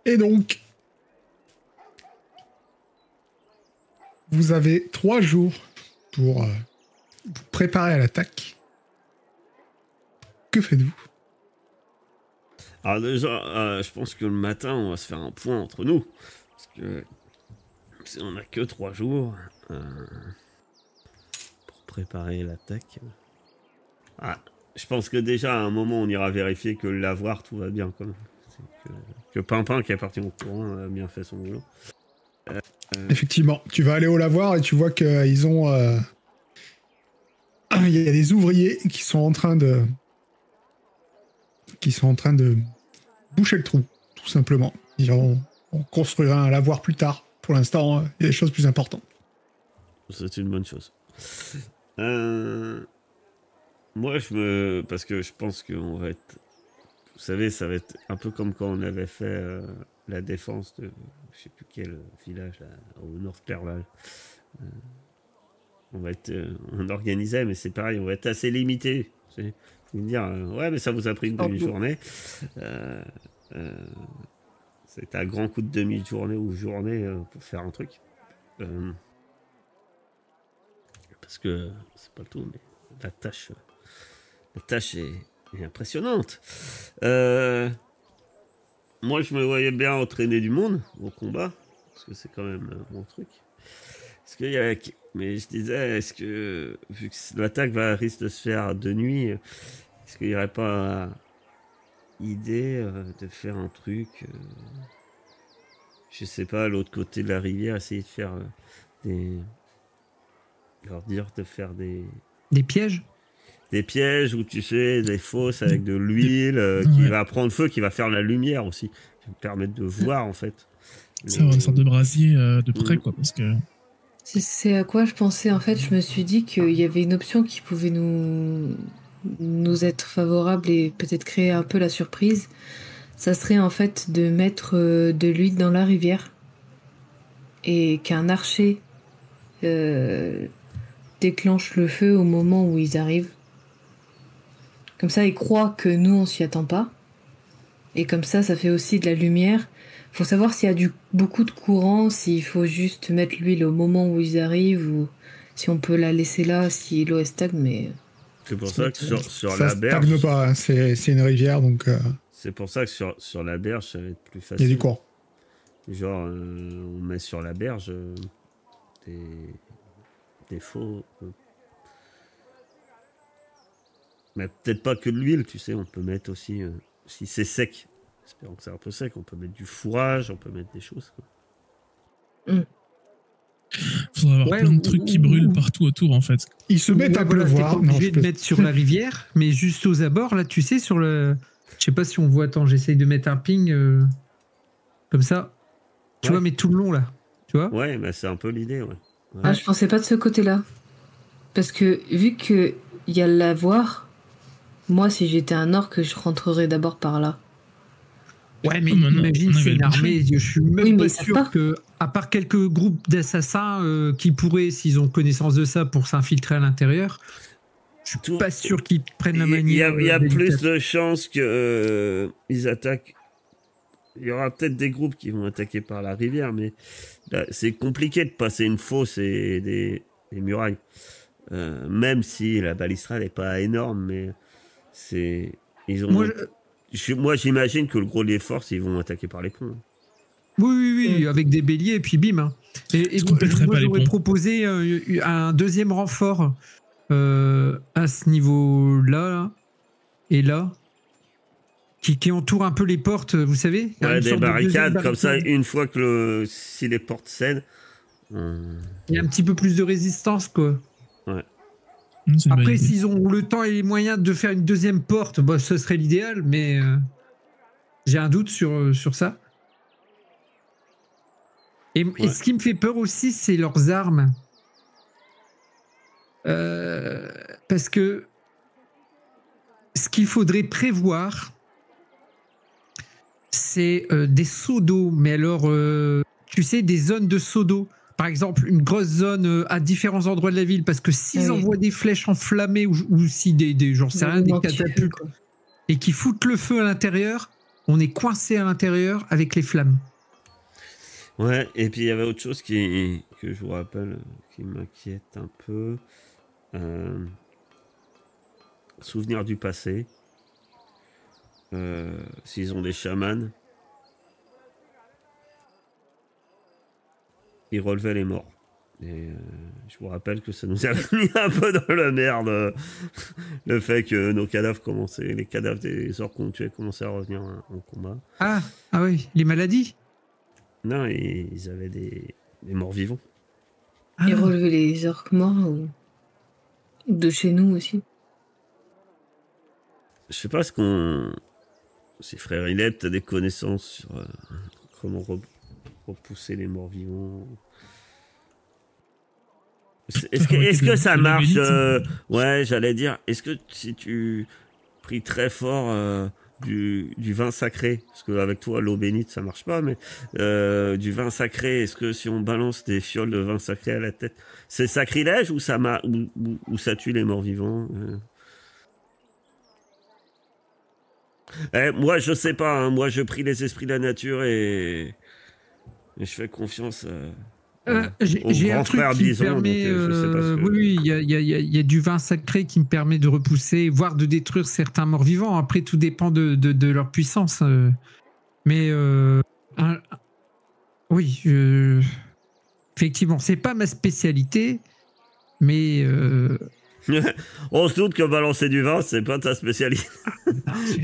Et donc, vous avez 3 jours pour vous préparer à l'attaque. Que faites-vous? Alors déjà, je pense que le matin, on va se faire un point entre nous. Parce que on n'a que 3 jours pour préparer l'attaque. Ah, je pense que déjà, à un moment, on ira vérifier que l'avoir, tout va bien. Quand même. Que Pimpin, qui est parti au courant, a bien fait son boulot. Effectivement, tu vas aller au lavoir et tu vois qu'ils ont... il y a des ouvriers qui sont en train de boucher le trou, tout simplement. On construira un lavoir plus tard. Pour l'instant, il y a des choses plus importantes. C'est une bonne chose. Moi, parce que je pense qu'on va être... Vous savez, ça va être un peu comme quand on avait fait la défense de... Je sais plus quel village, là, au nord de Clerval. On va être... on organisait, mais c'est pareil, on va être assez limité. Vous me dire, ouais, mais ça vous a pris une demi-journée. C'est un grand coup de demi-journée ou journée pour faire un truc. Parce que c'est pas le tout, mais la tâche est impressionnante. Moi, je me voyais bien entraîner du monde au combat, parce que c'est quand même mon truc. Mais je disais, est-ce que, vu que l'attaque risque de se faire de nuit, est-ce qu'il n'y aurait pas idée de faire un truc, je sais pas, à l'autre côté de la rivière, essayer de faire leur dire de faire des pièges? Des pièges où tu sais, des fosses avec de l'huile qui va prendre feu, qui va faire la lumière aussi, qui va permettre de voir en fait. C'est une sorte de brasier de près, quoi, parce que... C'est à quoi je pensais, en fait, je me suis dit qu'il y avait une option qui pouvait nous être favorable et peut-être créer un peu la surprise. Ça serait en fait de mettre de l'huile dans la rivière et qu'un archer déclenche le feu au moment où ils arrivent. Comme ça, ils croient que nous, on s'y attend pas. Et comme ça fait aussi de la lumière. Faut savoir s'il y a beaucoup de courant, s'il faut juste mettre l'huile au moment où ils arrivent, ou si on peut la laisser là, si l'eau est stagne, mais... C'est pour ça que sur ça la berge... Ça stagne pas, hein. C'est une rivière, donc... C'est pour ça que sur la berge, ça va être plus facile. Il y a du courant. Genre, on met sur la berge des faux... Mais peut-être pas que de l'huile, tu sais, on peut mettre aussi... si c'est sec, espérons que c'est un peu sec, on peut mettre du fourrage, on peut mettre des choses. Il faudrait avoir plein de trucs qui brûlent partout autour, en fait. Ils se mettent à pleuvoir. T'es pas obligé de mettre sur la rivière, mais juste aux abords, là, tu sais, sur le... Je sais pas si on voit, attends, j'essaye de mettre un ping comme ça. Tu vois, mais tout le long, là. Tu vois? Ouais, mais c'est un peu l'idée, ouais. Ah, je pensais pas de ce côté-là. Parce que, vu qu'il y a le lavoir, moi, si j'étais un orc, je rentrerais d'abord par là. Ouais, mais imagine, c'est une armée. Je suis même pas sûr que, à part quelques groupes d'assassins qui pourraient, s'ils ont connaissance de ça, pour s'infiltrer à l'intérieur, je suis pas sûr qu'ils prennent la manière. Il y a plus de chances qu'ils attaquent. Il y aura peut-être des groupes qui vont attaquer par la rivière, mais c'est compliqué de passer une fosse et des murailles. Même si la balustrade n'est pas énorme, mais c'est... Moi, j'imagine que le gros des forces, ils vont attaquer par les ponts. Oui, avec des béliers, et puis bim. Hein. Et moi, j'aurais proposé un deuxième renfort à ce niveau-là, là, et là, qui entoure un peu les portes, vous savez. Ouais, des barricades, comme ça, une fois que si les portes cèdent... Il y a un petit peu plus de résistance, quoi. Ouais. Après, s'ils ont le temps et les moyens de faire une deuxième porte, bah, ce serait l'idéal, mais j'ai un doute sur ça. Et ce qui me fait peur aussi, c'est leurs armes. Parce que ce qu'il faudrait prévoir, c'est des seaux d'eau. Mais alors, tu sais, des zones de seaux d'eau. Par exemple, une grosse zone à différents endroits de la ville, parce que s'ils envoient des flèches enflammées ou si j'en sais rien, des catapultes, et qui foutent le feu à l'intérieur, on est coincé à l'intérieur avec les flammes. Ouais, et puis il y avait autre chose que je vous rappelle, qui m'inquiète un peu. Souvenir du passé. S'ils ont des chamans, ils relevaient les morts. Et je vous rappelle que ça nous a mis un peu dans la merde, le fait que nos cadavres les cadavres des orques qu'on tuait commençaient à revenir en combat. Ah oui, les maladies. Non, ils avaient des morts vivants. Ils relevaient les orques morts ou de chez nous aussi. Je sais pas si frère Ilep, t'as des connaissances sur comment repousser les morts vivants. Est-ce que ça marche ouais, j'allais dire, est-ce que si tu pries très fort du vin sacré, parce qu'avec toi l'eau bénite ça marche pas, mais du vin sacré, est-ce que si on balance des fioles de vin sacré à la tête, c'est sacrilège ou ça tue les morts vivants moi je sais pas, hein, moi je prie les esprits de la nature et je fais confiance j'ai un truc qui me permet. Oui, il y a du vin sacré qui me permet de repousser, voire de détruire certains morts vivants. Après, tout dépend de leur puissance. Mais oui, effectivement, c'est pas ma spécialité, mais on se doute que balancer du vin, c'est pas ta spécialité.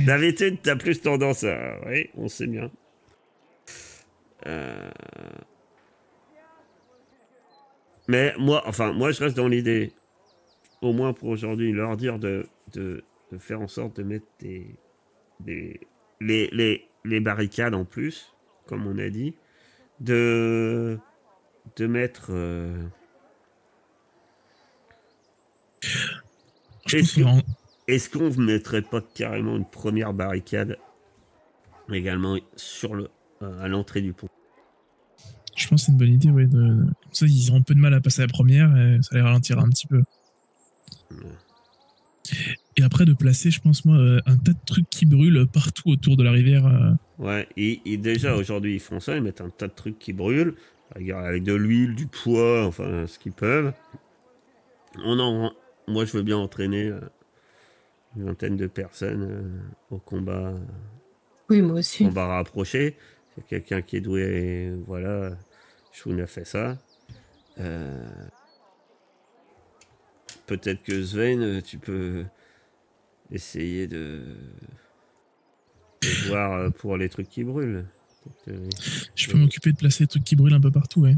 D'habitude, t'as plus tendance à. Oui, on sait bien. Mais moi, je reste dans l'idée, au moins pour aujourd'hui, leur dire de faire en sorte de mettre les barricades en plus, comme on a dit, de mettre. Est-ce qu'on ne mettrait pas carrément une première barricade également à l'entrée du pont? Je pense que c'est une bonne idée, ouais. Comme ça, ils auront un peu de mal à passer la première et ça les ralentira un petit peu. Et après, de placer, je pense, moi, un tas de trucs qui brûlent partout autour de la rivière. Ouais, et déjà, aujourd'hui, ils font ça, ils mettent un tas de trucs qui brûlent, avec de l'huile, du poids, enfin, ce qu'ils peuvent. Moi, je veux bien entraîner une vingtaine de personnes au combat. Oui, moi aussi. Combat rapproché. C'est quelqu'un qui est doué, et voilà, Shun a fait ça. Peut-être que Sven, tu peux essayer de voir pour les trucs qui brûlent. Je peux m'occuper de placer des trucs qui brûlent un peu partout, ouais.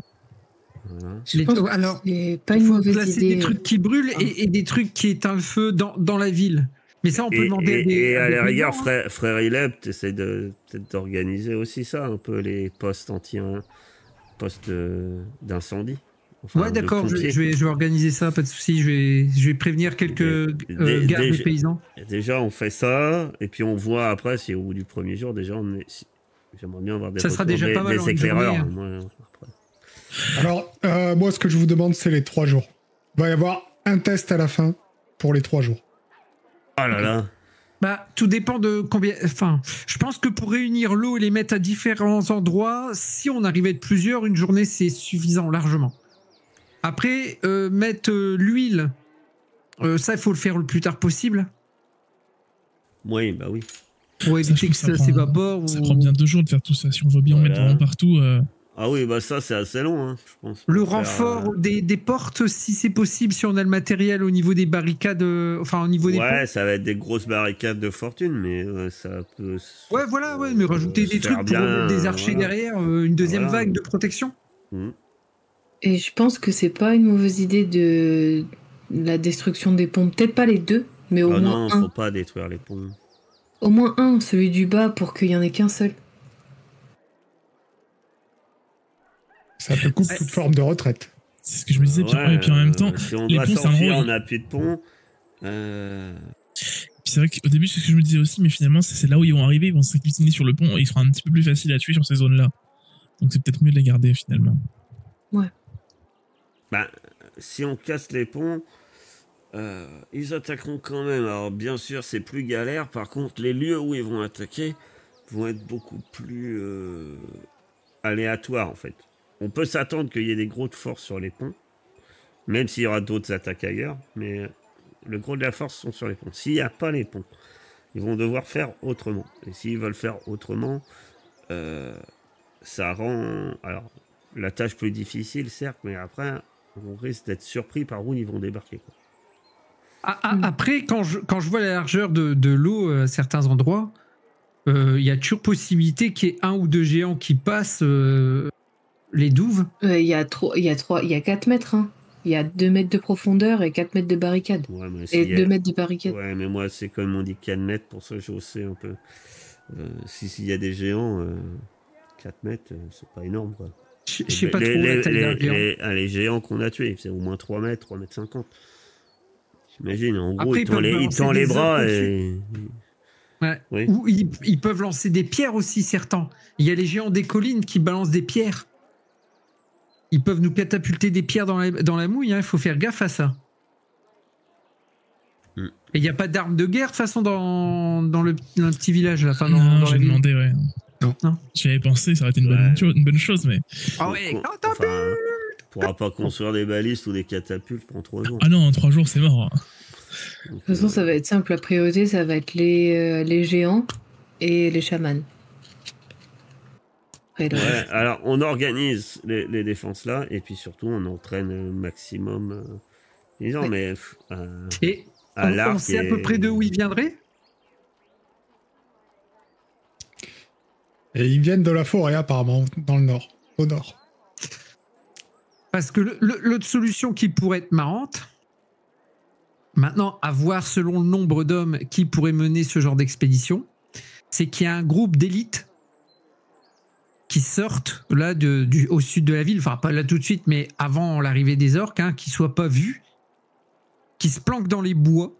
Voilà. Alors, c'est pas une mauvaise placer idée. Des trucs qui brûlent et des trucs qui éteignent le feu dans la ville. Mais ça, on peut demander à des. Et à la rigueur, frère Ilep, t'essayes peut-être d'organiser aussi ça, un peu les postes postes d'incendie. Enfin, ouais, d'accord, je vais organiser ça, pas de souci. Je vais prévenir quelques gardes des paysans. Déjà, on fait ça, et puis on voit après si au bout du premier jour, déjà, j'aimerais bien avoir ça sera déjà pas mal des éclaireurs. Journée, Alors, moi, ce que je vous demande, c'est les 3 jours. Il va y avoir un test à la fin pour les 3 jours. Oh là là. Bah, tout dépend de combien. Enfin, je pense que pour réunir l'eau et les mettre à différents endroits, si on arrive à être plusieurs, une journée, c'est suffisant, largement. Après, mettre l'huile, ça, il faut le faire le plus tard possible. Oui, bah oui. Pour éviter que ça s'évapore. Ça prend bien 2 jours de faire tout ça. Si on veut bien en mettre vraiment partout. Ah oui, bah ça, c'est assez long, hein, je pense. Le renfort des portes, si c'est possible, si on a le matériel au niveau des barricades, enfin au niveau des ponts. Ouais, ça va être des grosses barricades de fortune, mais ça peut... Ouais, voilà, ouais, mais rajouter des trucs pour mettre des archers derrière, une deuxième vague de protection. Et je pense que c'est pas une mauvaise idée de la destruction des ponts. Peut-être pas les 2, mais au moins un. Non, faut pas détruire les ponts. Au moins un, celui du bas, pour qu'il y en ait qu'un seul. Ça te coupe toute forme de retraite. C'est ce que je me disais. Et puis en même temps, si on les doit ponts, s'enfuir en appui de pont... C'est vrai qu'au début, c'est ce que je me disais aussi, mais finalement, c'est là où ils vont arriver, ils vont s'incliner sur le pont et il sera un petit peu plus facile à tuer sur ces zones-là. Donc c'est peut-être mieux de les garder finalement. Ouais. Bah, si on casse les ponts, ils attaqueront quand même. Alors bien sûr, c'est plus galère. Par contre, les lieux où ils vont attaquer vont être beaucoup plus aléatoires, en fait. On peut s'attendre qu'il y ait des gros de force sur les ponts, même s'il y aura d'autres attaques ailleurs, mais le gros de la force sont sur les ponts. S'il n'y a pas les ponts, ils vont devoir faire autrement. Et s'ils veulent faire autrement, ça rend la tâche plus difficile, certes, mais après, on risque d'être surpris par où ils vont débarquer, quoi. Après, quand je vois la largeur de l'eau à certains endroits, il y a toujours possibilité qu'il y ait 1 ou 2 géants qui passent les douves. Il y a 4 mètres. Hein. Il y a 2 mètres de profondeur et 4 mètres de barricade. Ouais, et 2 mètres de barricade. Ouais, mais moi, c'est comme on dit 4 mètres, pour ça, je sais un peu. S'il y a des géants, 4 mètres, c'est pas énorme, quoi. Je sais pas trop la taille d'un géant. Les géants qu'on a tués, c'est au moins 3 mètres, 3 mètres 50. J'imagine, en gros, Après, il tend les bras et... Ouais. Oui. Ou ils peuvent lancer des pierres aussi, certains. Il y a les géants des collines qui balancent des pierres. Ils peuvent nous catapulter des pierres dans la mouille, il faut faire gaffe à ça. Et il n'y a pas d'armes de guerre, de toute façon, dans le petit village. Là. Enfin, dans j'ai demandé, ouais. Non. J'avais pensé, ça aurait été une bonne chose, mais... Ah ouais, on pourra pas construire des balistes ou des catapultes pendant 3 jours. Ah non, en 3 jours, c'est mort. De toute façon, ça va être simple. La priorité, ça va être les géants et les chamans. Ouais, alors, on organise les défenses là, et puis surtout, on entraîne maximum. Disons, mais... et on sait à peu près de où ils viendraient? Et ils viennent de la forêt, apparemment, dans le nord, au nord. Parce que l'autre solution qui pourrait être marrante, maintenant, à voir selon le nombre d'hommes qui pourraient mener ce genre d'expédition, c'est qu'il y a un groupe d'élite qui sortent là au sud de la ville, enfin pas là tout de suite, mais avant l'arrivée des orques, qui ne soient pas vus, qui se planquent dans les bois.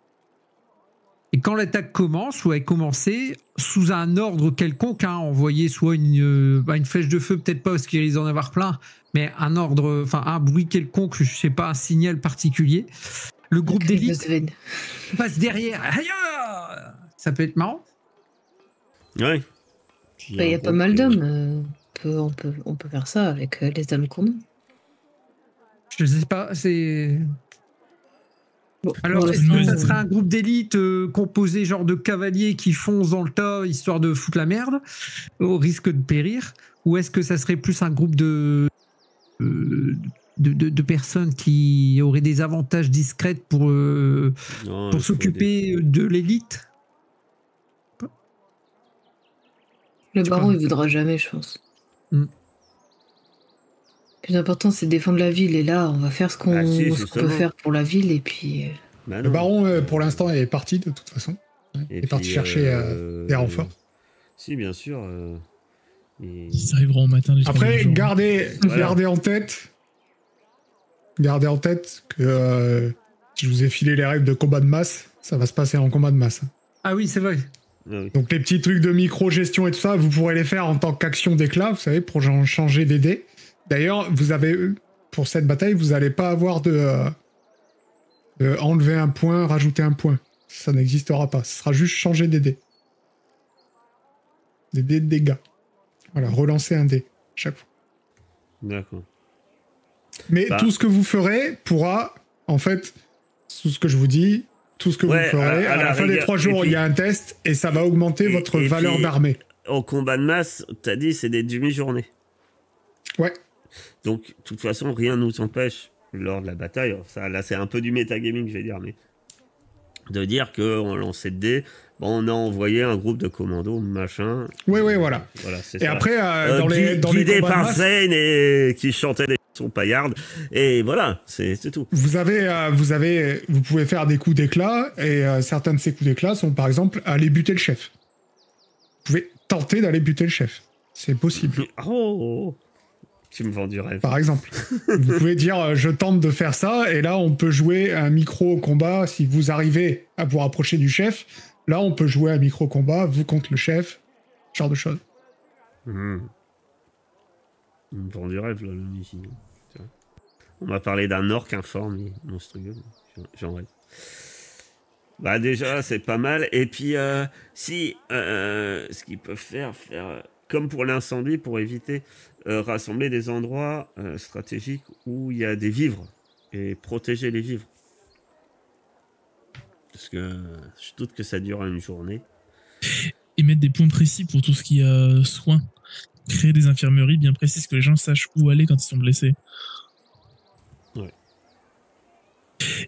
Et quand l'attaque commence, ou a commencé, sous un ordre quelconque, envoyer soit une flèche de feu, peut-être pas parce qu'il risque d'en avoir plein, mais un ordre, enfin un bruit quelconque, je sais pas, un signal particulier. Le groupe d'élite passe derrière. Aïe, ça peut être marrant. Ouais. Il y a pas mal d'hommes. On peut faire ça avec les hommes qu'on a. Je sais pas, c'est... Bon, alors, est-ce que ça serait un groupe d'élite composé genre de cavaliers qui foncent dans le tas histoire de foutre la merde au risque de périr, ou est-ce que ça serait plus un groupe de personnes qui auraient des avantages discrets pour s'occuper de l'élite? Le baron, il voudra jamais, je pense. Le plus important, c'est de défendre la ville. Et là, on va faire ce qu'on peut faire pour la ville. Et puis. Le baron, pour l'instant, est parti de toute façon. Il est parti chercher des renforts. Si, bien sûr. Ils arriveront au matin. Après, gardez en tête. Gardez en tête que je vous ai filé les règles de combat de masse. Ça va se passer en combat de masse. Ah oui, c'est vrai. Donc les petits trucs de micro-gestion et tout ça, vous pourrez les faire en tant qu'action d'éclat, vous savez, pour changer des dés. D'ailleurs, pour cette bataille, vous n'allez pas avoir de enlever un point, rajouter un point. Ça n'existera pas. Ce sera juste changer des dés. Des dés de dégâts. Voilà, relancer un dé chaque fois. D'accord. Mais tout ce que vous ferez pourra, en fait, tout ce que je vous dis, tout ce que vous ferez, à la fin des 3 jours, il y a un test et ça va augmenter votre valeur d'armée. Au combat de masse, t'as dit, c'est des demi-journées. Ouais. Donc, de toute façon, rien ne nous empêche, lors de la bataille, ça, là, c'est un peu du metagaming, je vais dire, mais de dire qu'on lançait de dés, on a envoyé un groupe de commandos, machin. Oui, voilà. C'est et ça. après, dans les guidés combats par Zane et qui chantaient des chansons paillardes, et voilà, c'est tout. Vous pouvez faire des coups d'éclat, et certains de ces coups d'éclat sont, par exemple, aller buter le chef. Vous pouvez tenter d'aller buter le chef. C'est possible. Oh, tu me vends du rêve. Par exemple. Vous pouvez dire, je tente de faire ça, et là, on peut jouer un micro-combat. Si vous arrivez à vous rapprocher du chef, là, on peut jouer un micro-combat, vous contre le chef, ce genre de choses. Il me vend du rêve, là, le ici. On m'a parlé d'un orc informe et monstrueux. J'en rêve. Bah déjà, c'est pas mal. Et puis, ce qu'ils peuvent faire comme pour l'incendie, pour éviter, rassembler des endroits stratégiques où il y a des vivres et protéger les vivres. Parce que je doute que ça dure une journée. Et mettre des points précis pour tout ce qui est soins. Créer des infirmeries bien précises, que les gens sachent où aller quand ils sont blessés. Ouais.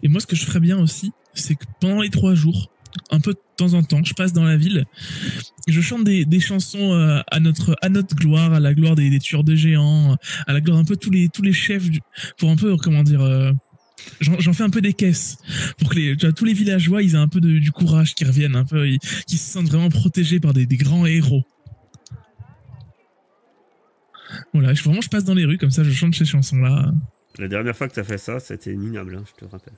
Et moi, ce que je ferais bien aussi, c'est que pendant les 3 jours, un peu de temps en temps, je passe dans la ville, je chante des chansons à notre gloire, à la gloire des tueurs de géants, à la gloire un peu tous les chefs, pour un peu, comment dire, j'en fais un peu des caisses, pour que tous les villageois, ils aient un peu du courage, qu'ils reviennent, un peu, qu'ils se sentent vraiment protégés par des grands héros. Voilà, je passe dans les rues, comme ça, je chante ces chansons-là. La dernière fois que tu as fait ça, c'était minable, hein, je te rappelle.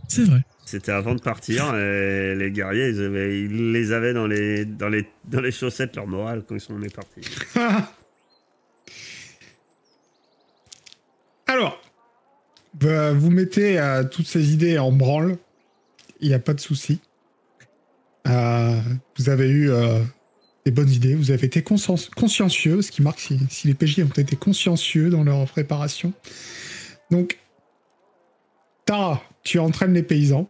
C'est vrai. C'était avant de partir, et les guerriers, ils les avaient dans les chaussettes, leur morale, quand on est partis. Alors, bah, vous mettez toutes ces idées en branle. Il n'y a pas de souci. Vous avez eu des bonnes idées. Vous avez été consciencieux, ce qui marque si les PJ ont été consciencieux dans leur préparation. Donc, Tara, tu entraînes les paysans.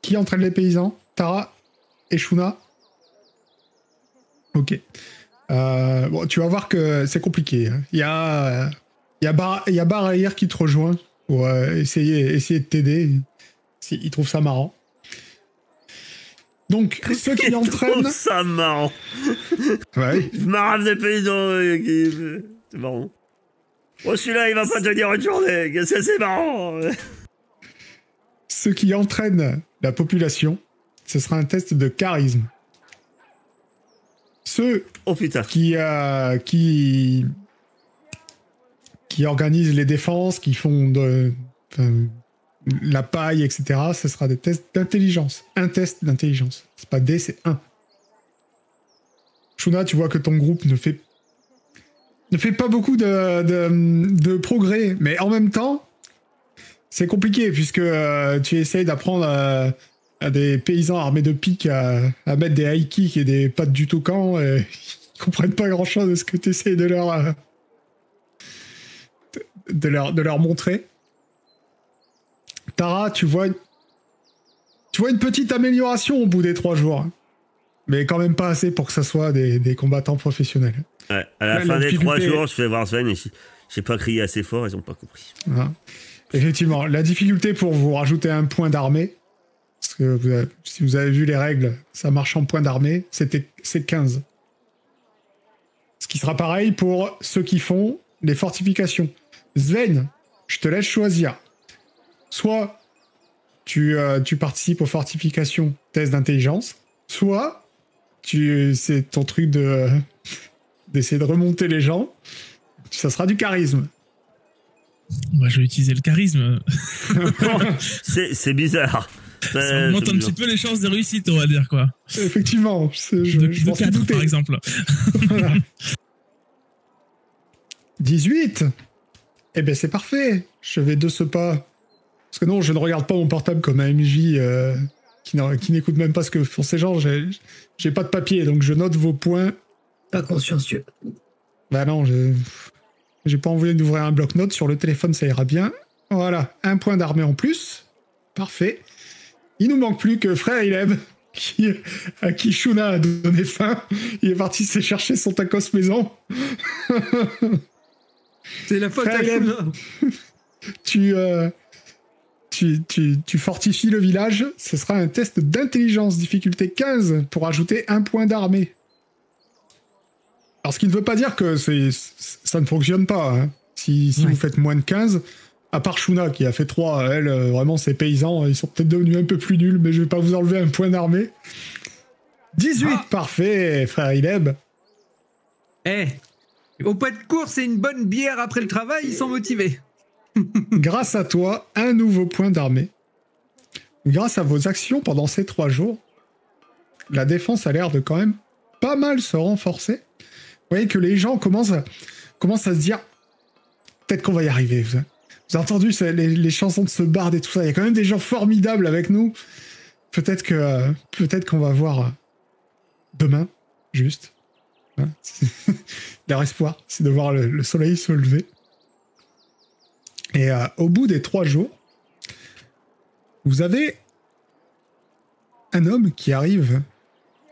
Qui entraîne les paysans? Tara et Shuna? Ok. Bon, tu vas voir que c'est compliqué. Hein. Il y a Barahir qui te rejoint pour essayer de t'aider. Il trouve ça marrant. Donc, ceux qui entraînent... trouve ça marrant. Ouais. Je m'arrache des paysans. C'est marrant. Oh, celui-là, il va pas tenir une journée. Qu'est-ce que c'est marrant. Ceux qui entraînent la population, ce sera un test de charisme. Ceux qui organisent les défenses, qui font la paille, etc., ce sera des tests d'intelligence. Un test d'intelligence. C'est pas D, c'est 1. Shuna, tu vois que ton groupe ne fait pas beaucoup de progrès, mais en même temps, c'est compliqué, puisque tu essayes d'apprendre à des paysans armés de piques à mettre des high kicks et des pattes du toucan, et ils comprennent pas grand-chose de ce que tu essayes de leur montrer. Tara, tu vois une petite amélioration au bout des 3 jours, hein. Mais quand même pas assez pour que ça soit des combattants professionnels. Ouais, à la fin des 3 jours, je fais voir Sven et j'ai pas crié assez fort, ils ont pas compris. Voilà. Effectivement, la difficulté pour vous rajouter un point d'armée, parce que si vous avez vu les règles, ça marche en point d'armée, c'est 15. Ce qui sera pareil pour ceux qui font les fortifications. Sven, je te laisse choisir. Soit tu participes aux fortifications, test d'intelligence, soit c'est ton truc d'essayer de remonter les gens, ça sera du charisme. Moi, je vais utiliser le charisme. C'est bizarre. Ça augmente un petit peu les chances de réussite, on va dire, quoi. Effectivement. Je m'en suis 4, douté. par exemple. Voilà. 18. Eh ben, c'est parfait. Je vais de ce pas. Parce que non, je ne regarde pas mon portable comme un MJ qui n'écoute même pas ce que font ces gens. J'ai pas de papier, donc je note vos points. Pas consciencieux. Bah non, j'ai pas envie d'ouvrir un bloc-notes. Sur le téléphone, ça ira bien. Voilà, un point d'armée en plus. Parfait. Il nous manque plus que Frère Ileb, à qui Shuna a donné faim. Il est parti se chercher son tacos maison. C'est la faute à Shuna. Tu fortifies le village. Ce sera un test d'intelligence, difficulté 15, pour ajouter un point d'armée. Alors, ce qui ne veut pas dire que ça ne fonctionne pas. Hein. Si vous faites moins de 15, à part Shuna qui a fait 3, elle, vraiment, ces paysans, ils sont peut-être devenus un peu plus nuls, mais je vais pas vous enlever un point d'armée. 18, parfait, Frère Ileb. Au pas de course et une bonne bière après le travail, ils sont motivés. Grâce à toi, un nouveau point d'armée. Grâce à vos actions pendant ces 3 jours, la défense a l'air de quand même pas mal se renforcer. Vous voyez que les gens commencent à se dire peut-être qu'on va y arriver. Vous Vous avez entendu les chansons de ce barde et tout ça. Il y a quand même des gens formidables avec nous. Peut-être qu'on va voir demain, juste. Hein, leur espoir, c'est de voir le soleil se lever. Et au bout des 3 jours, vous avez un homme qui arrive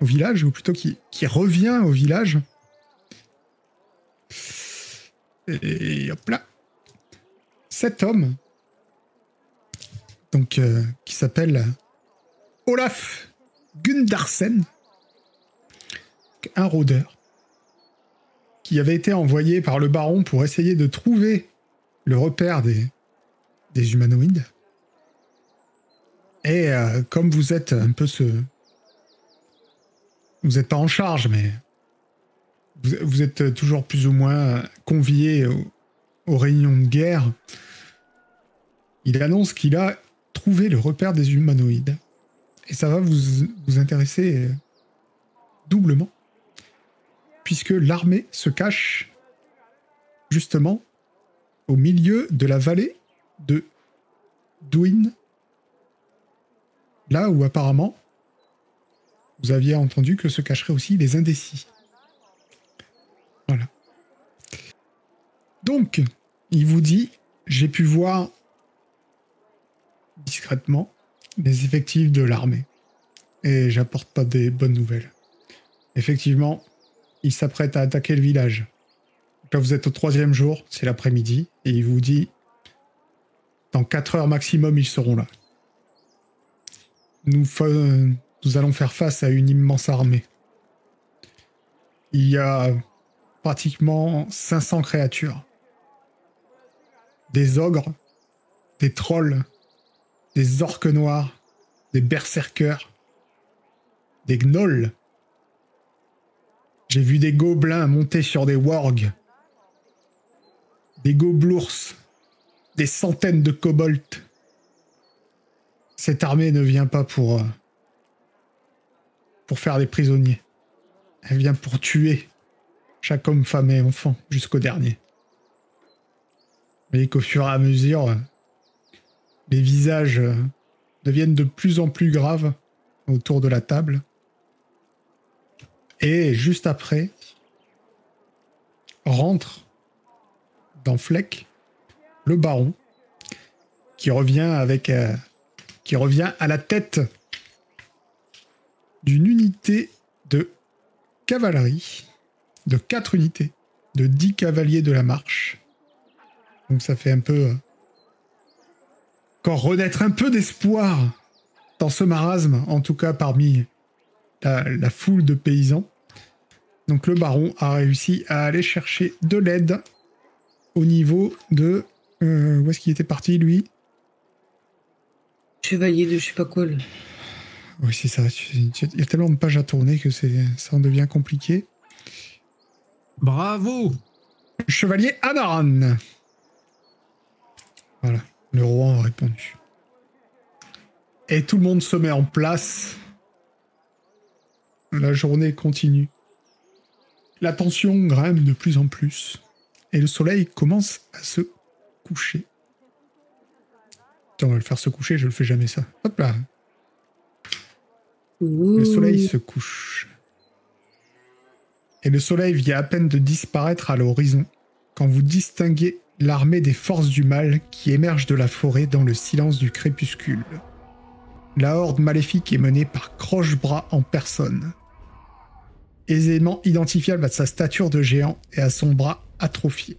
au village, ou plutôt qui revient au village. Et hop là. Cet homme, donc, qui s'appelle Olaf Gundarsen, un rôdeur, qui avait été envoyé par le baron pour essayer de trouver le repère des humanoïdes. Et comme vous êtes un peu vous n'êtes pas en charge, mais vous êtes toujours plus ou moins conviés aux réunions de guerre, il annonce qu'il a trouvé le repère des humanoïdes. Et ça va vous intéresser doublement, puisque l'armée se cache justement au milieu de la vallée de Duin, là où apparemment vous aviez entendu que se cacheraient aussi les indécis. Voilà. Donc, il vous dit, j'ai pu voir discrètement les effectifs de l'armée. Et j'apporte pas des bonnes nouvelles. Effectivement, il s'apprête à attaquer le village. Là, vous êtes au 3e jour, c'est l'après-midi, et il vous dit, dans 4 heures maximum, ils seront là. Nous allons faire face à une immense armée. Il y a pratiquement 500 créatures. Des ogres, des trolls, des orques noirs, des berserkers, des gnolls. J'ai vu des gobelins monter sur des wargs, des goblours, des centaines de kobolds. Cette armée ne vient pas pour faire des prisonniers. Elle vient pour tuer chaque homme, femme et enfant, jusqu'au dernier. Vous voyez qu'au fur et à mesure, les visages deviennent de plus en plus graves autour de la table. Et juste après, rentre dans Fleck le baron, qui revient à la tête d'une unité de cavalerie, de 4 unités, de 10 cavaliers de la marche. Donc ça fait un peu... encore renaître un peu d'espoir dans ce marasme, en tout cas parmi la foule de paysans. Donc le baron a réussi à aller chercher de l'aide au niveau de... où est-ce qu'il était parti, lui? Chevalier de je sais pas quoi, là. Oui, c'est ça. Il y a tellement de pages à tourner que ça en devient compliqué. Bravo! Chevalier Anaran. Voilà, le roi a répondu. Et tout le monde se met en place. La journée continue. La tension grimpe de plus en plus. Et le soleil commence à se coucher. Attends, on va le faire se coucher, je le fais jamais ça. Hop là. Le soleil se couche. Et le soleil vient à peine de disparaître à l'horizon quand vous distinguez l'armée des forces du mal qui émerge de la forêt dans le silence du crépuscule. La horde maléfique est menée par Croche-Bras en personne. Aisément identifiable à sa stature de géant et à son bras atrophié.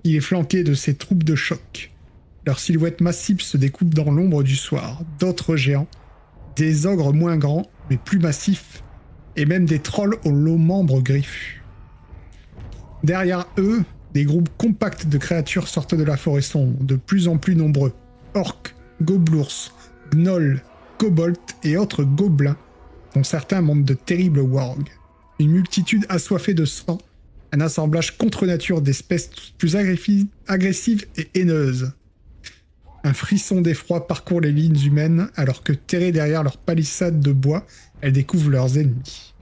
Il est flanqué de ses troupes de choc. Leurs silhouettes massives se découpent dans l'ombre du soir. D'autres géants, des ogres moins grands mais plus massifs, et même des trolls aux longs membres griffus. Derrière eux, des groupes compacts de créatures sortent de la forêt sombre, de plus en plus nombreux. Orques, goblours, gnolls, kobolds et autres gobelins, dont certains montent de terribles wargs. Une multitude assoiffée de sang, un assemblage contre nature d'espèces plus agressives et haineuses. Un frisson d'effroi parcourt les lignes humaines, alors que terrées derrière leurs palissades de bois, elles découvrent leurs ennemis.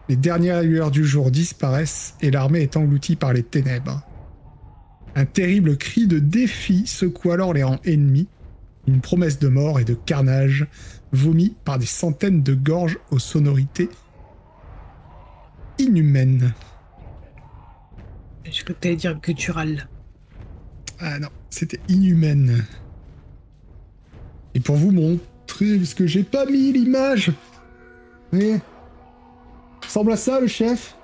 Les dernières lueurs du jour disparaissent, et l'armée est engloutie par les ténèbres. Un terrible cri de défi secoue alors les rangs ennemis, une promesse de mort et de carnage vomi par des centaines de gorges aux sonorités inhumaines. Je crois que t'allais dire guttural. Ah non, c'était inhumaine. Et pour vous montrer, parce que j'ai pas mis l'image. Mais ressemble à ça le chef.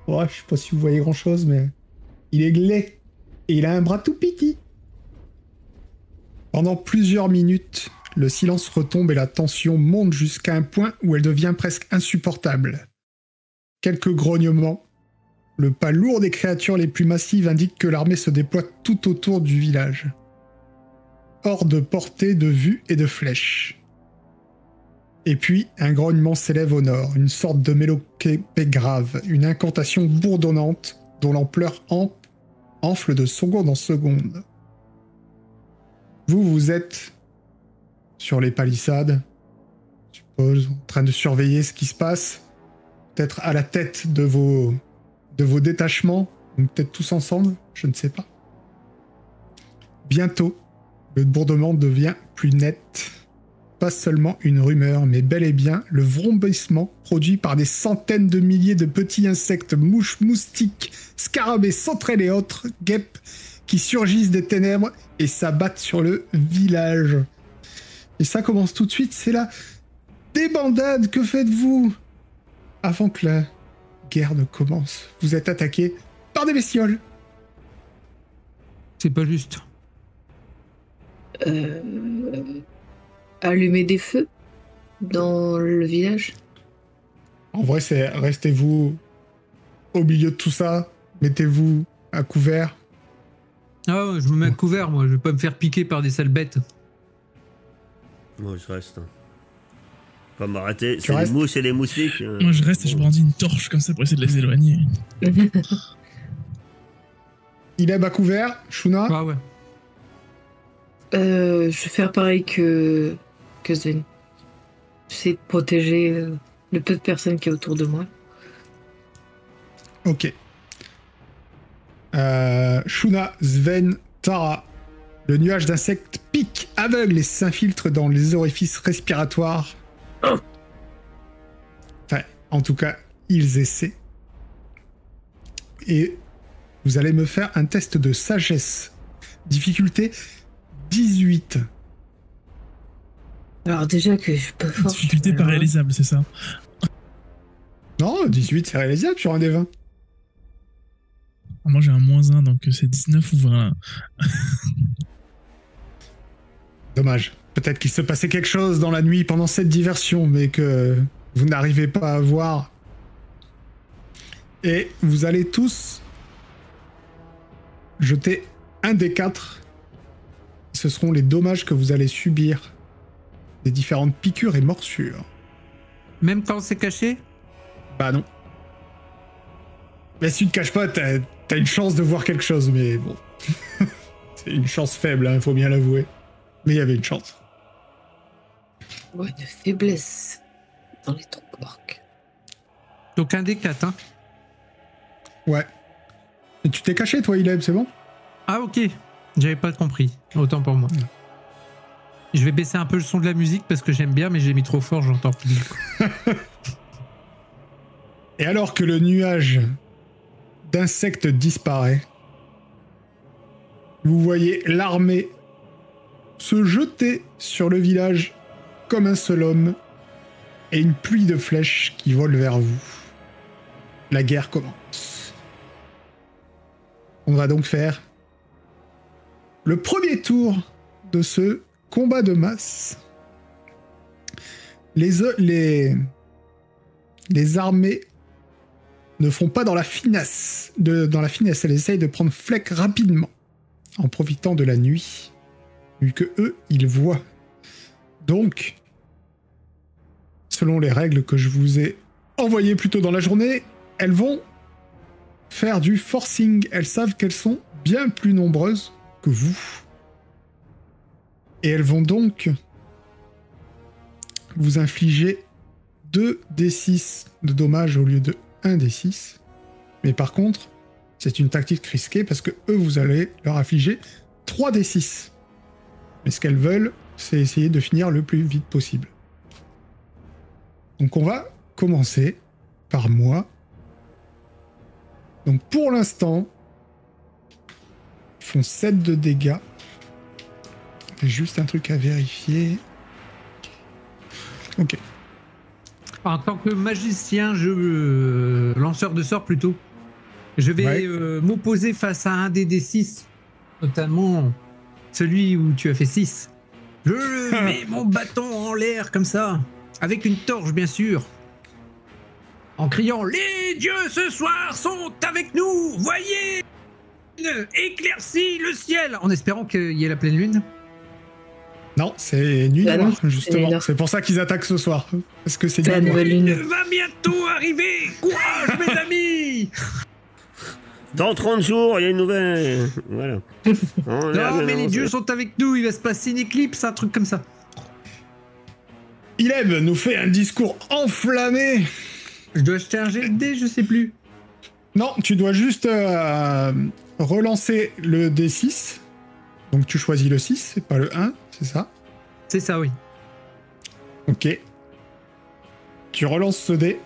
Ouais, je sais pas si vous voyez grand chose, mais il est laid et il a un bras tout petit. Pendant plusieurs minutes, le silence retombe et la tension monte jusqu'à un point où elle devient presque insupportable. Quelques grognements. Le pas lourd des créatures les plus massives indique que l'armée se déploie tout autour du village. Hors de portée de vue et de flèches. Et puis, un grognement s'élève au nord, une sorte de mélopée grave, une incantation bourdonnante dont l'ampleur enfle de seconde en seconde. Vous êtes sur les palissades, je suppose, en train de surveiller ce qui se passe, peut-être à la tête de vos détachements, ou peut-être tous ensemble, je ne sais pas. Bientôt, le bourdonnement devient plus net. Pas seulement une rumeur, mais bel et bien le vrombissement produit par des centaines de milliers de petits insectes, mouches, moustiques, scarabées, sauterelles et autres guêpes qui surgissent des ténèbres et s'abattent sur le village. Et ça commence tout de suite, c'est la débandade, que faites-vous? Avant que la guerre ne commence, vous êtes attaqué par des bestioles. C'est pas juste. Allumer des feux dans le village. En vrai, c'est restez-vous au milieu de tout ça, mettez-vous à couvert. Ah ouais, je me mets à couvert, moi, je vais pas me faire piquer par des sales bêtes. Moi, je reste. Pas m'arrêter, Tu c'est restes les mouches et les moustiques. Moi, je reste et je brandis une torche comme ça pour essayer de les éloigner. Il est à couvert, Shuna. Ah ouais. Je vais faire pareil que Sven. J'essaie de protéger le peu de personnes qui est autour de moi. Ok. Shuna, Sven, Tara. Le nuage d'insectes pique, aveugle et s'infiltre dans les orifices respiratoires. Enfin, en tout cas, ils essaient. Et vous allez me faire un test de sagesse. Difficulté 18. Alors déjà que je suis pas fort. Difficulté pas réalisable, c'est ça? Non, 18, c'est réalisable sur un des 20. Moi, j'ai un -1, donc c'est 19 ou 20. Dommage. Peut-être qu'il se passait quelque chose dans la nuit pendant cette diversion, mais que vous n'arrivez pas à voir. Et vous allez tous jeter un des 4. Ce seront les dommages que vous allez subir des différentes piqûres et morsures. Même quand c'est caché? Bah non. Mais si tu te caches pas, t'as une chance de voir quelque chose, mais bon. C'est une chance faible, hein, faut bien l'avouer. Mais il y avait une chance. Ouais, de faiblesse dans les troupes orques. Donc un des 4, hein? Ouais. Et tu t'es caché, toi, Ileb, c'est bon? Ah ok, j'avais pas compris. Autant pour moi. Je vais baisser un peu le son de la musique parce que j'aime bien, mais j'ai mis trop fort, j'entends plus. Et alors que le nuage d'insectes disparaît, vous voyez l'armée se jeter sur le village comme un seul homme et une pluie de flèches qui volent vers vous. La guerre commence. On va donc faire le premier tour de ce combat de masse. Les armées ne font pas dans la finesse. Elles essayent de prendre Fleck rapidement, en profitant de la nuit, vu que eux, ils voient. Donc, selon les règles que je vous ai envoyées plus tôt dans la journée, elles vont faire du forcing. Elles savent qu'elles sont bien plus nombreuses que vous. Et elles vont donc vous infliger 2d6 de dommages au lieu de 1d6. Mais par contre, c'est une tactique risquée parce que eux, vous allez leur affliger 3d6. Mais ce qu'elles veulent, c'est essayer de finir le plus vite possible. Donc on va commencer par moi. Donc pour l'instant, ils font 7 de dégâts. J'ai juste un truc à vérifier. Ok. En tant que magicien, lanceur de sorts plutôt, je vais m'opposer face à un des D6, notamment celui où tu as fait 6. Je mets mon bâton en l'air comme ça, avec une torche bien sûr, en criant « Les dieux ce soir sont avec nous, voyez, éclaircit le ciel !» en espérant qu'il y ait la pleine lune. Non, c'est nuit Bah noire, non, justement. C'est pour ça qu'ils attaquent ce soir. Parce que c'est nuit La noire. nouvelle lune. Va bientôt arriver. Courage mes amis. Dans 30 jours, il y a une nouvelle. Voilà. Non mais les dieux sont avec nous, il va se passer une éclipse, un truc comme ça. Ileb nous fait un discours enflammé. Je dois acheter un jet de dés, je sais plus. Non, tu dois juste relancer le D6. Donc tu choisis le 6, c'est pas le 1, c'est ça? C'est ça, oui. Ok. Tu relances ce dé.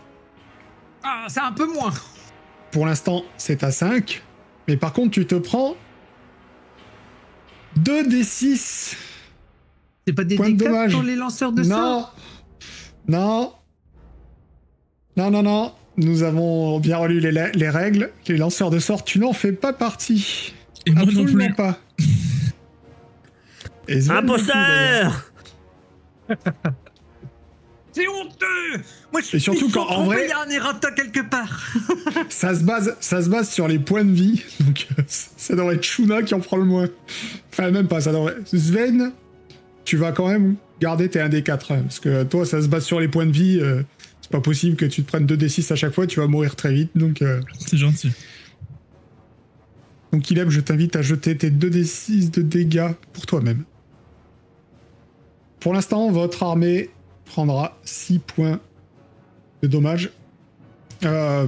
Ah, c'est un peu moins. Pour l'instant, c'est à 5. Mais par contre, tu te prends 2 D6. C'est pas des Point de dégâts dommage. pour les lanceurs de sorts? Non. Non. Nous avons bien relu les règles. Les lanceurs de sorts, tu n'en fais pas partie. Et moi non Absolument plus. pas. Et Sven non plus, d'ailleurs. Imposteur. C'est honteux. Moi, je suis Et surtout ils sont quand, en trompés, vrai- il y a un errata quelque part. Ça se base sur les points de vie. Donc ça devrait être Shuna qui en prend le moins. Enfin, même pas, ça devrait... Sven, tu vas quand même garder tes 1d4. Hein, parce que toi, ça se base sur les points de vie. C'est pas possible que tu te prennes 2d6 à chaque fois. Tu vas mourir très vite. Donc C'est gentil. Ileb, je t'invite à jeter tes 2d6 de dégâts pour toi-même. Pour l'instant, votre armée prendra 6 points de dommages. Je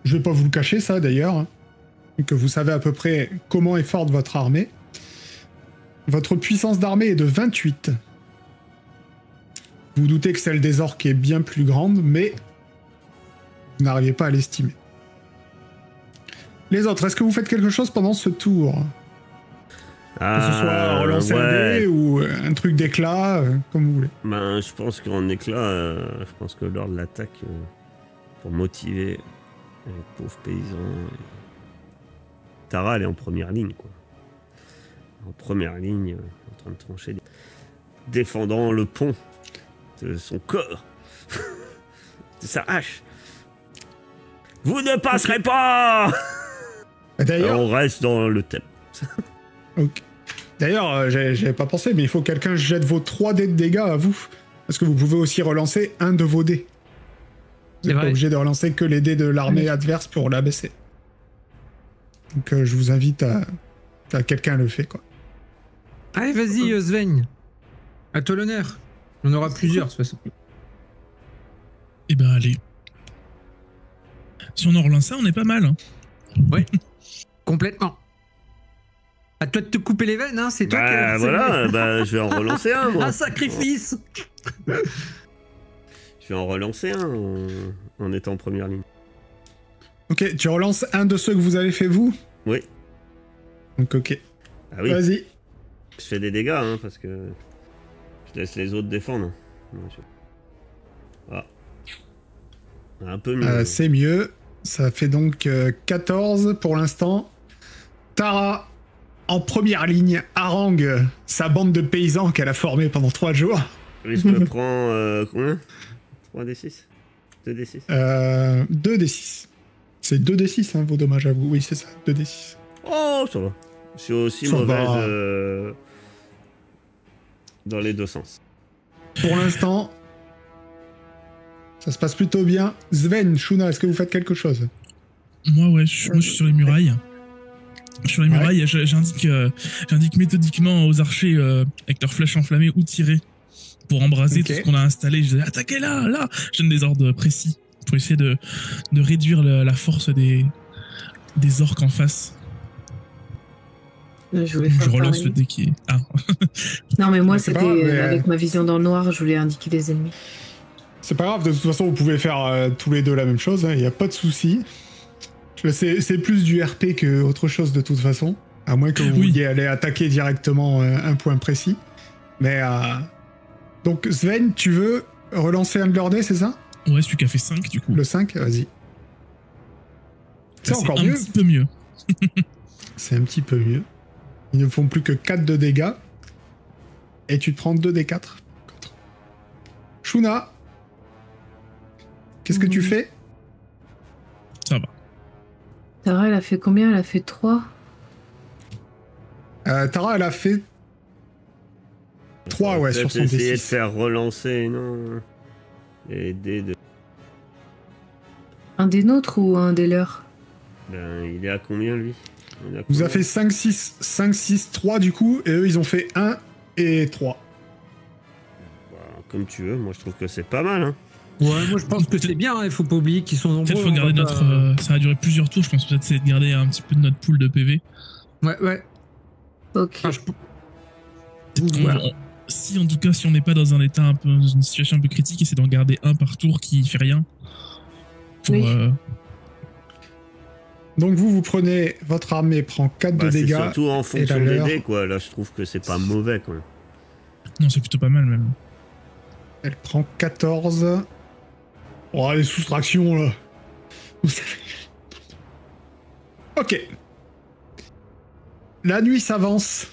vais pas vous le cacher, ça, d'ailleurs. Hein, que vous savez à peu près comment est forte votre armée. Votre puissance d'armée est de 28. Vous doutez que celle des orques est bien plus grande, mais vous n'arrivez pas à l'estimer. Les autres, est-ce que vous faites quelque chose pendant ce tour? Que ce soit relancer un dé ou un truc d'éclat, comme vous voulez. Ben, je pense qu'en éclat, je pense que lors de l'attaque, pour motiver les pauvres paysans, Tara, elle est en première ligne, quoi. En première ligne, en train de trancher, défendant le pont de son corps, de sa hache. Vous ne passerez pas. D'ailleurs, On reste dans le thème. ok. D'ailleurs, j'avais pas pensé, mais il faut que quelqu'un jette vos 3 dés de dégâts à vous. Parce que vous pouvez aussi relancer un de vos dés. Vous n'êtes pas obligé de relancer que les dés de l'armée adverse pour l'abaisser. Donc je vous invite à quelqu'un le fait, quoi. Allez, vas-y, Sven. À toi l'honneur. On aura plusieurs, de toute façon. Eh ben allez. Si on en relance ça, on est pas mal. Hein. Ouais. Complètement. À toi de te couper les veines, hein, c'est toi qui as... Voilà, bah, je vais en relancer un, moi. Un sacrifice. Je vais en relancer un en étant en première ligne. Ok, tu relances un de ceux que vous avez fait vous? Oui. Donc ok. Ah oui. Vas-y. Je fais des dégâts, hein, parce que je laisse les autres défendre. Voilà. Un peu mieux. C'est mieux. Ça fait donc 14 pour l'instant. Tara, en première ligne, harangue sa bande de paysans qu'elle a formée pendant 3 jours. Oui, je me prends combien? 3d6 2d6 2d6. C'est 2d6, hein, vos dommages à vous. Oui, c'est ça, 2d6. Oh, ça va. Je suis aussi Ça mauvaise va. dans les deux sens. Pour l'instant, ça se passe plutôt bien. Sven, Shuna, est-ce que vous faites quelque chose? Moi, ouais, moi, je suis sur les murailles. Je suis sur les murailles, j'indique méthodiquement aux archers avec leurs flèches enflammées où tirer pour embraser tout ce qu'on a installé. Je dis attaquez là, là. Je donne des ordres précis pour essayer de réduire la force des des orques en face. Je voulais faire relance pareil. le dé qui est... Ah. Non, mais moi, C'est pas c'était grave, mais- avec ma vision dans le noir, je voulais indiquer les ennemis. C'est pas grave, de toute façon, vous pouvez faire tous les deux la même chose, il n'y a pas de souci. C'est plus du RP que autre chose de toute façon, à moins que vous vouliez aller attaquer directement un point précis. Mais donc Sven, tu veux relancer un de leurs dés, c'est ça? Ouais, celui qui a fait 5 du coup. Le 5, vas-y. C'est encore un mieux. petit peu mieux. C'est un petit peu mieux. Ils ne font plus que 4 de dégâts. Et tu te prends 2 des 4. Shuna, qu'est-ce que tu fais? Ça va. Tara, elle a fait combien? Elle a fait 3. Tara, elle a fait 3, ouais, sur son essayer de D6. faire relancer, non? Les dés de... Un des nôtres ou un des leurs? Ben, il est à combien, lui? Vous avez fait 5, 6, 5, 6, 3 du coup, et eux, ils ont fait 1 et 3. Bah, comme tu veux, moi je trouve que c'est pas mal, hein. Ouais, moi je pense que c'est bien, il faut pas oublier qu'ils sont nombreux. Peut-être faut garder on va notre... pas- ça a duré plusieurs tours, je pense peut-être c'est de garder un petit peu de notre pool de PV. Ouais. Ok. Ah, je- Si en tout cas, si on n'est pas dans un état un peu, dans une situation un peu critique, essayer d'en garder un par tour qui fait rien. Pour, Oui. Donc vous prenez... Votre armée prend 4 de Bah, c'est dégâts. surtout en fonction la des leur. dés, quoi. Là, je trouve que c'est pas mauvais, quoi. Non, c'est plutôt pas mal même. Elle prend 14. Oh, les soustractions, là. Vous savez. Ok. La nuit s'avance.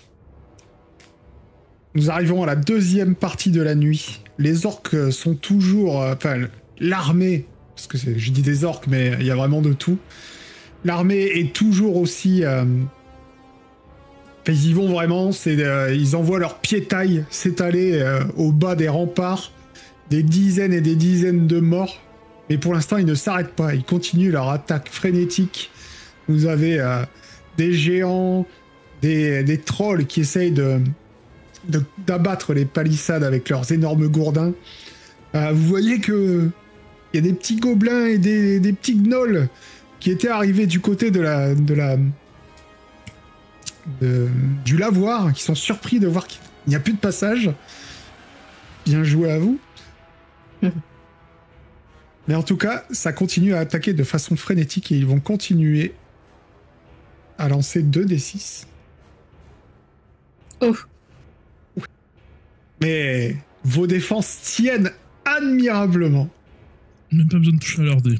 Nous arrivons à la deuxième partie de la nuit. Les orques sont toujours... Enfin, l'armée... Parce que je dis des orques, mais il y a vraiment de tout. L'armée est toujours aussi... Ils y vont vraiment. Ils envoient leurs piétailles s'étaler au bas des remparts. Des dizaines et des dizaines de morts. Mais pour l'instant, ils ne s'arrêtent pas. Ils continuent leur attaque frénétique. Vous avez des géants, des trolls qui essayent d'abattre les palissades avec leurs énormes gourdins. Vous voyez que il y a des petits gobelins et des petits gnolls qui étaient arrivés du côté du lavoir, qui sont surpris de voir qu'il n'y a plus de passage. Bien joué à vous. Mais en tout cas, ça continue à attaquer de façon frénétique et ils vont continuer à lancer 2 des 6. Oh. Mais vos défenses tiennent admirablement. Même pas besoin de toucher à leur dé.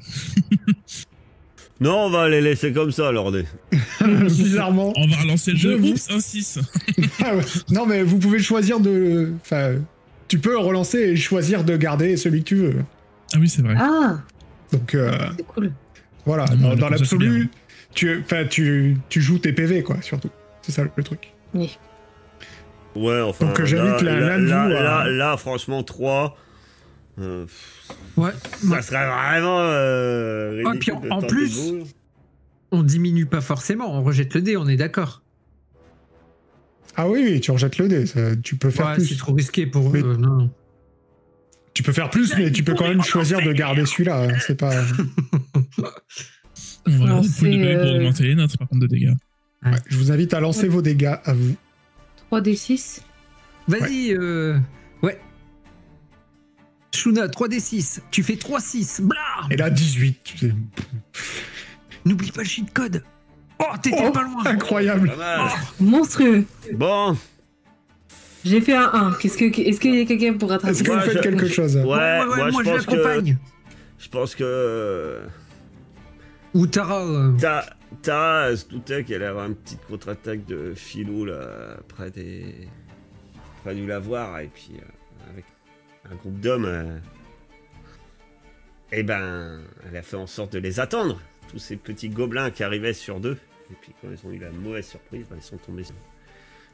Non, on va les laisser comme ça, alors dés. Bizarrement. On va relancer le jeu. Je- Oups, un 6. Ah ouais. Non, mais vous pouvez choisir de... Enfin, tu peux relancer et choisir de garder celui que tu veux. Ah oui, c'est vrai. Ah, Donc, c'est cool. voilà, Non, dans comme ça, c'est l'absolu, bien. tu joues tes PV, quoi, surtout. C'est ça le truc. Oui. Ouais, enfin. Donc, j'invite l'un de vous à- Là, franchement, 3. Ouais. Ça serait vraiment. Ah, puis ridicule de en tenter plus- le coup. On diminue pas forcément, on rejette le dé, on est d'accord. Ah oui, tu rejettes le dé, tu peux faire Ouais, plus. c'est trop risqué pour Mais- eux. Non. Tu peux faire plus, mais tu peux quand même choisir de garder celui-là. Hein, c'est pas... On va regarder le lancer, pool de PV pour augmenter les notes par contre de dégâts. Ouais, je vous invite à lancer vos dégâts à vous. 3d6. Vas-y, ouais. Shuna, 3d6. Tu fais 3-6. Blah. Et là, 18. N'oublie pas le cheat code. Oh, t'étais Oh, pas loin. incroyable. Pas mal. Monstrueux. Bon, J'ai fait un 1. Est-ce qu'il y a quelqu'un pour rattraper Est-ce que Ouais, vous faites je- quelque chose? ouais, moi je je pense que. l'accompagne. Je pense que. Ou Tara. Tara, elle se doutait qu'elle allait avoir une petite contre-attaque de filou là, près du lavoir, et puis avec un groupe d'hommes, eh ben, elle a fait en sorte de les attendre, tous ces petits gobelins qui arrivaient sur deux, et puis quand ils ont eu la mauvaise surprise, ben, ils sont tombés sur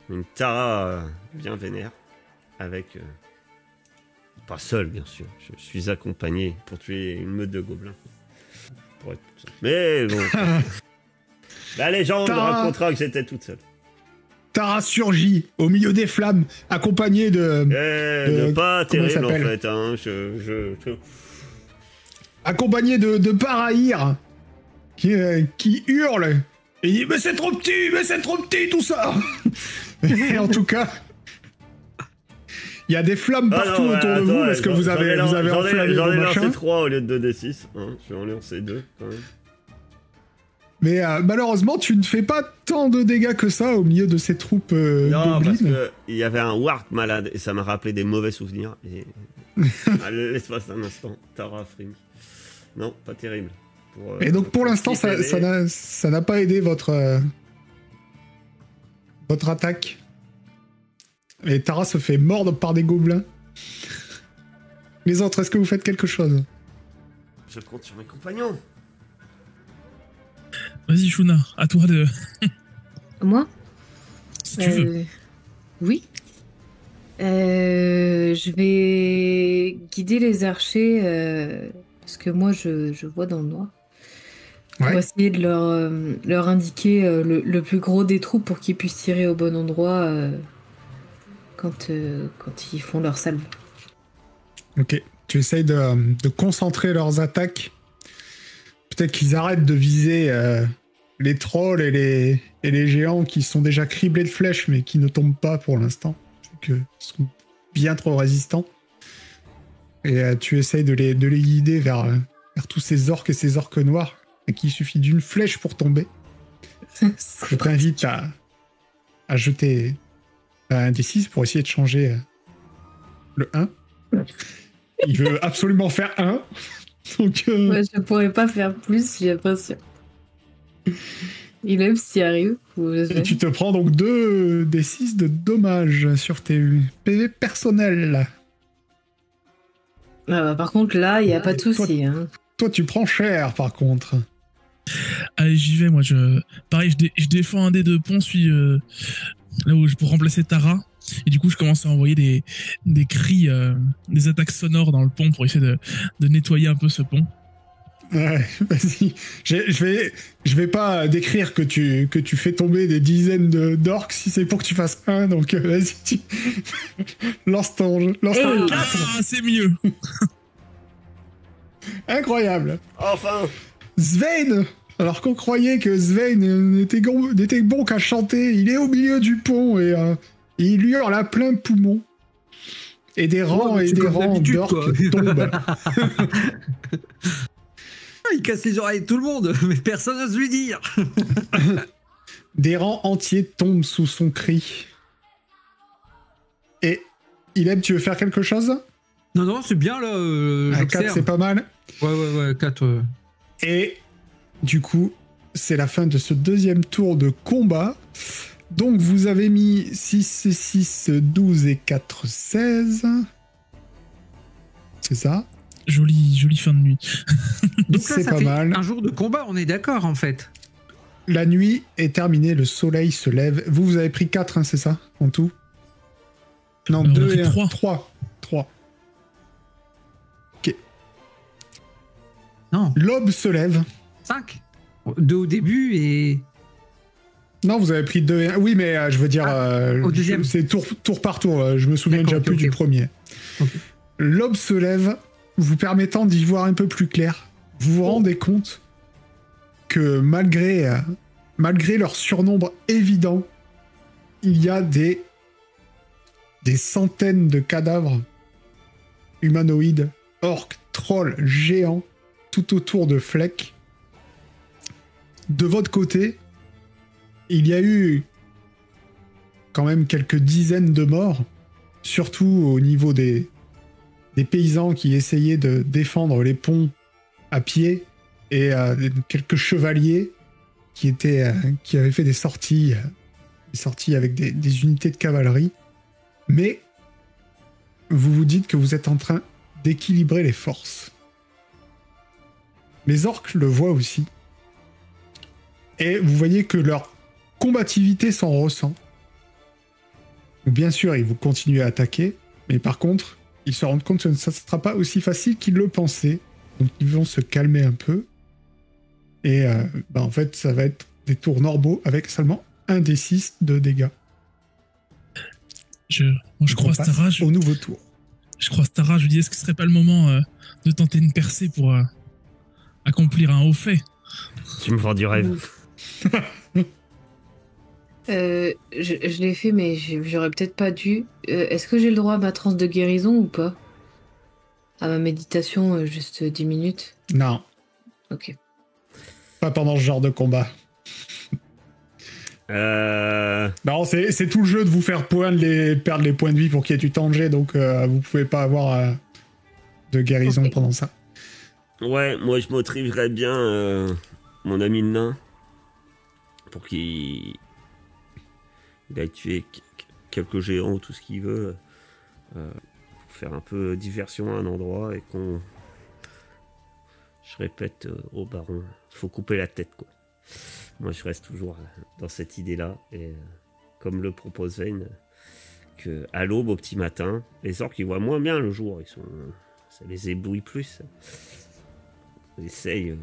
une Tara bien vénère, avec... pas seul, bien sûr, je suis accompagné pour tuer une meute de gobelins. Pour être tout seul. Mais bon... La légende Tara. racontera que j'étais toute seule. Tara surgit au milieu des flammes, accompagnée de... Ne pas comment il terrible en s'appelle fait. Hein. accompagnée de Paraïr, qui hurle. Et il dit mais c'est trop petit tout ça. Et en tout cas, il y a des flammes partout autour de vous parce que vous avez enflammé vos machins. J'en ai lancé 3 au lieu de 2d6. Hein. Je vais en lancer 2 quand même. Mais malheureusement, tu ne fais pas tant de dégâts que ça au milieu de ces troupes non, parce goblins. qu'il y avait un wart malade et ça m'a rappelé des mauvais souvenirs. Et à l'espace d'un instant, Tara Frim. Non, pas terrible. Et donc pour l'instant, ça n'a pas aidé votre attaque. Et Tara se fait mordre par des gobelins. Les autres, est-ce que vous faites quelque chose? Je compte sur mes compagnons. Vas-y, Shuna, à toi de... Moi? Si tu veux. Oui. Je vais guider les archers, parce que moi, je vois dans le noir. Pour essayer de leur indiquer le plus gros des troupes pour qu'ils puissent tirer au bon endroit quand ils font leur salve. Ok, tu essayes de concentrer leurs attaques. Peut-être qu'ils arrêtent de viser les trolls et les géants qui sont déjà criblés de flèches mais qui ne tombent pas pour l'instant. Ils sont bien trop résistants. Et tu essayes de les guider vers tous ces orques et ces orques noirs à qui il suffit d'une flèche pour tomber. Je t'invite à jeter un D6 pour essayer de changer le 1. Il veut absolument faire 1. Donc, ouais, je pourrais pas faire plus, j'ai l'impression. Il aime s'y arrive. Et tu te prends donc 2 D6 de dommages sur tes PV personnels. Ah bah, par contre, là, il n'y a pas de souci. Toi, tu prends cher, par contre. Allez, j'y vais, moi. Pareil, je défends un dé de pont, là où pour remplacer Tara. Et du coup, je commence à envoyer des cris, des attaques sonores dans le pont pour essayer de nettoyer un peu ce pont. Ouais, vas-y. Je vais pas décrire que tu fais tomber des dizaines d'orques si c'est pour que tu fasses 1, donc vas-y, lance ton 4. Ah, c'est mieux. Incroyable. Enfin. Svein, alors qu'on croyait que Svein n'était bon qu'à chanter, il est au milieu du pont et il hurle à plein poumon. Et des rangs et des rangs d'orques tombent. Il casse les oreilles de tout le monde, mais personne n'ose lui dire. Des rangs entiers tombent sous son cri. Et Ileb, tu veux faire quelque chose? Non, c'est bien là. 4, c'est pas mal. Ouais, 4. Et du coup, c'est la fin de ce deuxième tour de combat. Donc vous avez mis 6 et 6, 12 et 4, 16. C'est ça? Jolie fin de nuit. Donc là, c'est pas mal. Un jour de combat, on est d'accord en fait. La nuit est terminée, le soleil se lève. Vous avez pris 4, hein, c'est ça, en tout? Non, 2 et 1. 3. Ok. Non. L'aube se lève. 5. 2 au début et... Non, vous avez pris 2 et 1. Oui, mais je veux dire... au deuxième. C'est tour par tour. Je me souviens déjà plus du premier. Okay. L'aube se lève, vous permettant d'y voir un peu plus clair. Vous vous rendez compte que malgré leur surnombre évident, il y a des centaines de cadavres humanoïdes, orques, trolls, géants, tout autour de Fleck. De votre côté, il y a eu quand même quelques dizaines de morts, surtout au niveau des paysans qui essayaient de défendre les ponts à pied et quelques chevaliers qui avaient fait des sorties avec des unités de cavalerie. Mais vous vous dites que vous êtes en train d'équilibrer les forces. Les orques le voient aussi. Et vous voyez que leur combativité s'en ressent. Bien sûr, ils vous continuent à attaquer, mais par contre, ils se rendent compte que ça ne sera pas aussi facile qu'ils le pensaient. Donc ils vont se calmer un peu. Et en fait, ça va être des tours normaux avec seulement 1 des 6 de dégâts. Je croise Tara. Au nouveau tour. Je croise Tara, je lui dis, est-ce que ce serait pas le moment de tenter une percée pour accomplir un haut fait? Tu me vends du rêve. Je l'ai fait, mais j'aurais peut-être pas dû. Est-ce que j'ai le droit à ma transe de guérison ou pas? À ma méditation, juste 10 minutes? Non. Ok. Pas pendant ce genre de combat. Non, c'est tout le jeu de vous faire perdre les points de vie pour qu'il y ait du temps de jet, donc vous pouvez pas avoir de guérison pendant ça. Ouais, moi je motiverais bien mon ami le nain pour qu'il aille tuer quelques géants ou tout ce qu'il veut pour faire un peu diversion à un endroit et qu'on... Je répète au baron, il faut couper la tête quoi. Moi je reste toujours dans cette idée-là et comme le propose Vayne, que à l'aube, au petit matin, les orques ils voient moins bien le jour, ça les éblouit plus. Ils essayent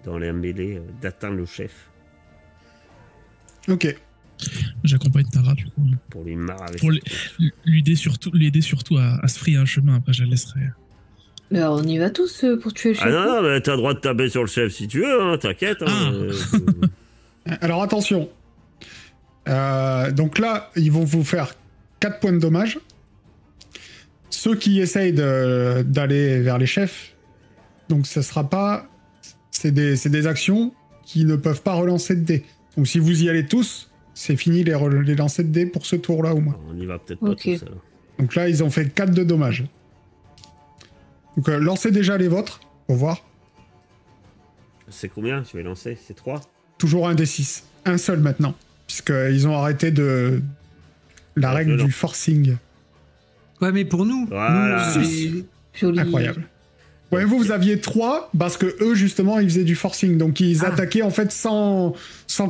dans les mêlées d'atteindre le chef. Ok. J'accompagne Tara du coup. Pour lui marrer. Pour l'aider surtout à se frayer un chemin, après je la laisserai. Alors on y va tous pour tuer le chef. Ah non, mais t'as le droit de taper sur le chef si tu veux, hein, t'inquiète. Hein, Alors attention. Donc là, ils vont vous faire 4 points de dommage. Ceux qui essayent d'aller vers les chefs, donc ça sera pas... C'est des actions qui ne peuvent pas relancer de dés. Donc si vous y allez tous, c'est fini les lancers de dés pour ce tour-là au moins. On y va peut-être pas tous alors. Donc là, ils ont fait 4 de dommages. Donc lancez déjà les vôtres, pour voir. C'est combien tu vas lancer? C'est 3? Toujours un des 6. Un seul maintenant. Puisqu'ils ont arrêté de... La règle du forcing. Ouais, mais pour nous, voilà. Joli. Incroyable. Ouais, vous aviez 3, parce que eux, justement, ils faisaient du forcing. Donc ils attaquaient en fait sans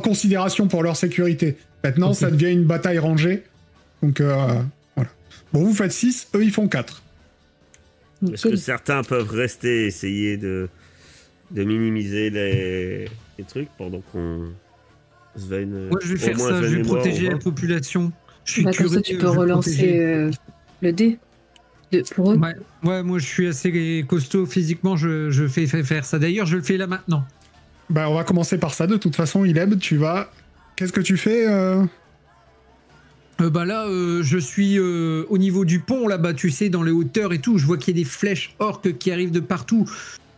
considération pour leur sécurité. Maintenant, ça devient une bataille rangée. Donc voilà. Bon, vous faites 6, eux, ils font 4. Est-ce que certains peuvent rester, essayer de minimiser les trucs pendant qu'on Sven... Moi, je vais faire ça, je vais protéger la population. Je suis comme ça, tu peux relancer le dé pour eux. Ouais, moi, je suis assez costaud physiquement, je fais faire ça. D'ailleurs, je le fais là maintenant. Bah, on va commencer par ça. De toute façon, Ileb, tu vas... Qu'est-ce que tu fais Bah là, je suis au niveau du pont, là-bas, tu sais, dans les hauteurs et tout. Je vois qu'il y a des flèches orques qui arrivent de partout.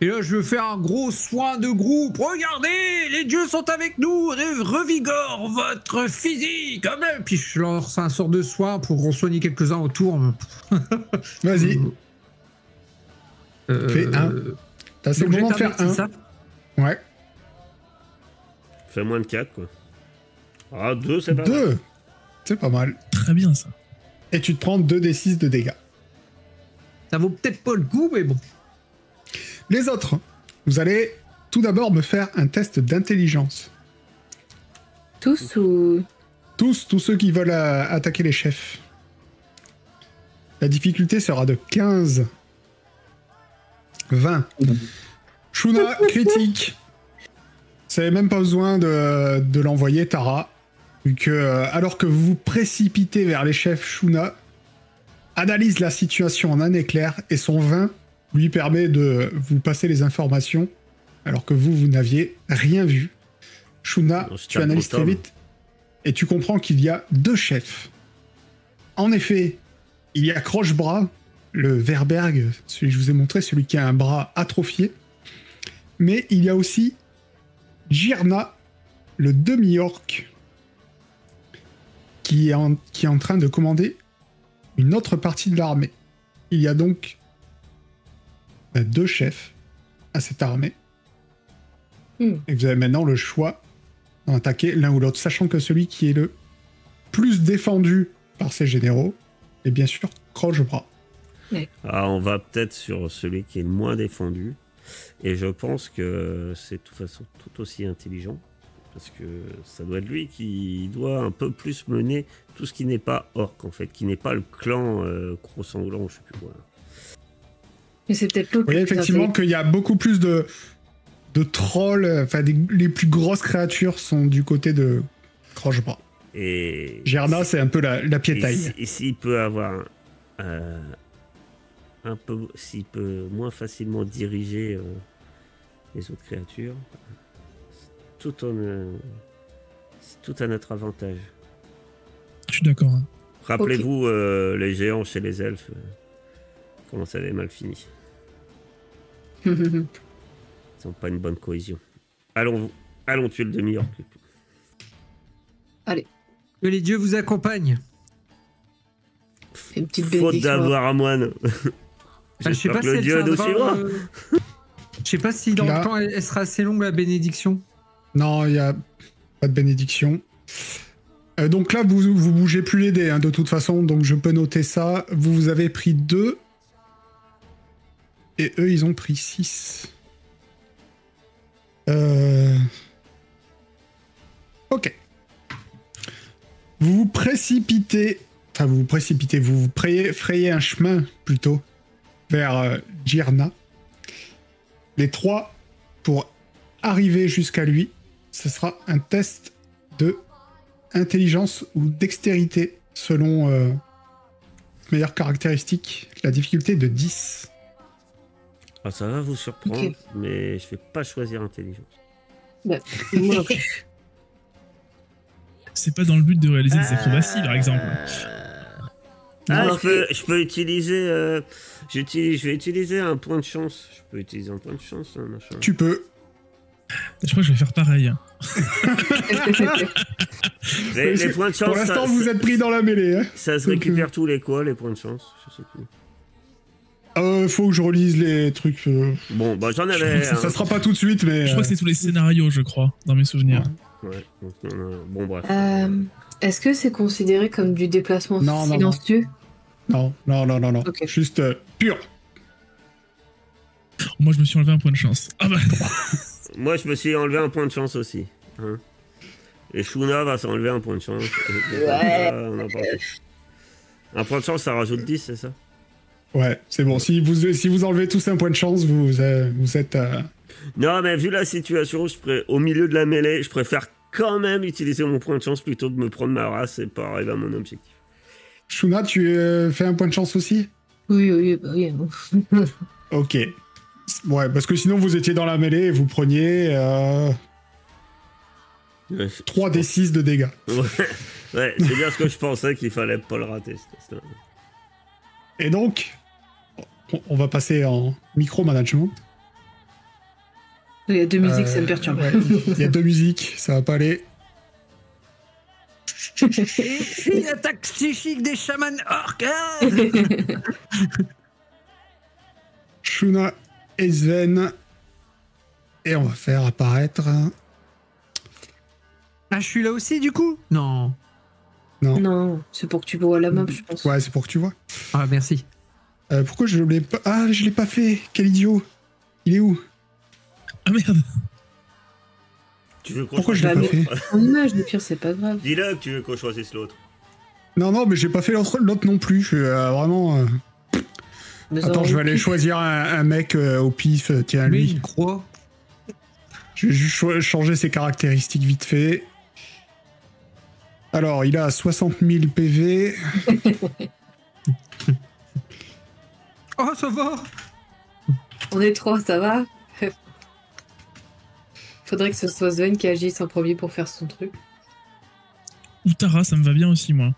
Et là, je veux faire un gros soin de groupe. Regardez, les dieux sont avec nous. Revigore votre physique. Quand même. Puis je lance un sort de soin pour en soigner quelques-uns autour. Vas-y. Fais 1. C'est le moment de faire 1. Ouais. Fais moins de 4, quoi. Ah, 2, c'est pas mal. 2. C'est pas mal. Très bien, ça. Et tu te prends 2d6 de dégâts. Ça vaut peut-être pas le coup, mais bon. Les autres, vous allez tout d'abord me faire un test d'intelligence. Tous ou... Tous ceux qui veulent attaquer les chefs. La difficulté sera de 15. 20. Shuna, critique. Vous n'avez même pas besoin de l'envoyer, Tara. Vu que, alors que vous vous précipitez vers les chefs, Shuna analyse la situation en un éclair et son 20 lui permet de vous passer les informations alors que vous n'aviez rien vu. Shuna, tu analyses très vite et tu comprends qu'il y a 2 chefs. En effet, il y a Croche-Bras, le Verberg, celui que je vous ai montré, celui qui a un bras atrophié. Mais il y a aussi Girna, le demi-orc, qui est en train de commander une autre partie de l'armée. Il y a donc 2 chefs à cette armée. Et vous avez maintenant le choix d'attaquer l'un ou l'autre, sachant que celui qui est le plus défendu par ses généraux est bien sûr Croche-Bras. Ah, on va peut-être sur celui qui est le moins défendu. Et je pense que c'est de toute façon tout aussi intelligent. Parce que ça doit être lui qui doit un peu plus mener tout ce qui n'est pas orc, en fait, qui n'est pas le clan Gros-Sanglant, je sais plus quoi. Mais c'est peut-être l'autre. Vous voyez effectivement qu'il y a beaucoup plus de trolls, enfin les plus grosses créatures sont du côté de Croche-Bras. Et Girna, c'est un peu la piétaille. Et s'il peut avoir s'il peut moins facilement diriger les autres créatures. C'est tout à notre avantage. Je suis d'accord. Hein. Rappelez-vous les géants chez les elfes, comment ça avait mal fini. Ils n'ont pas une bonne cohésion. Allons tuer le demi-orc. Allez. Que les dieux vous accompagnent. Une petite Faute bénédiction. d'avoir un moine. Je sais pas que le si dieu elle nous tiendra, suivra. Je sais pas si dans Là. le temps elle sera assez longue la bénédiction. Non, il n'y a pas de bénédiction. Donc là, vous bougez plus les dés, hein, de toute façon, donc je peux noter ça. Vous avez pris 2. Et eux, ils ont pris 6. Ok. Vous frayez un chemin, plutôt, vers Jirna. Les 3, pour arriver jusqu'à lui, ce sera un test de intelligence ou dextérité, selon meilleures caractéristiques. La difficulté de 10. Ah, ça va vous surprendre, Ok. mais je vais pas choisir intelligence. Bah, moi non plus. C'est pas dans le but de réaliser des acrobaties, par exemple. Ah, Non, je peux utiliser. Je vais utiliser un point de chance. Je peux utiliser un point de chance, hein, machin. Tu peux. Je crois que je vais faire pareil. Hein. Les points de chance. Pour l'instant, ça, vous êtes pris dans la mêlée. Hein. ça se récupère tous les quoi, les points de chance? Je sais plus. Faut que je relise les trucs. Bon, bah j'en avais. Ça sera pas tout de suite, mais. Je crois que c'est tous les scénarios, je crois, dans mes souvenirs. Ouais, donc, bon, bref. Est-ce que c'est considéré comme du déplacement Non, non, silencieux? Non. Ok. Juste pur. Moi, je me suis enlevé un point de chance. Ah bah, Moi, je me suis enlevé un point de chance aussi. Hein. Et Shuna va s'enlever un point de chance. Ouais. On en parle. Un point de chance, ça rajoute 10, c'est ça? Ouais, c'est bon. Si vous enlevez tous un point de chance, vous êtes. Non, mais vu la situation, au milieu de la mêlée, je préfère quand même utiliser mon point de chance plutôt que de me prendre ma race et pas arriver à mon objectif. Shuna, tu fais un point de chance aussi? Oui, bah oui. Ok. Ouais, parce que sinon vous étiez dans la mêlée et vous preniez 3 des 6 de dégâts. Ouais, c'est bien ce que je pensais qu'il fallait pas le rater. Ce test-là. Et donc, on va passer en micro-management. Il y a 2 musiques, ça me perturbe. Ouais, il y a 2 musiques, ça va pas aller. Une attaque psychique des chamans orques. Shuna et Sven. Et on va faire apparaître. Ah, je suis là aussi du coup? Non. Non, c'est pour que tu vois la map, je pense. Ouais, c'est pour que tu vois. Ah, merci. Pourquoi je l'ai pas. Ah, je l'ai pas fait. Quel idiot. Il est où? ah merde. Tu veux qu'on Pourquoi je l'ai pas fait? En image, le pire, c'est pas grave. Dis-le que tu veux qu'on choisisse l'autre. Non, mais j'ai pas fait l'autre non plus. Je suis vraiment. Mais Attends, ça, je vais aller choisir un mec au pif. Tiens, Mais lui. il croit. Je vais juste changer ses caractéristiques vite fait. Alors, il a 60 000 PV. Oh, ça va. On est 3, ça va? Faudrait que ce soit Sven qui agisse en premier pour faire son truc. Ou Tara, ça me va bien aussi, moi.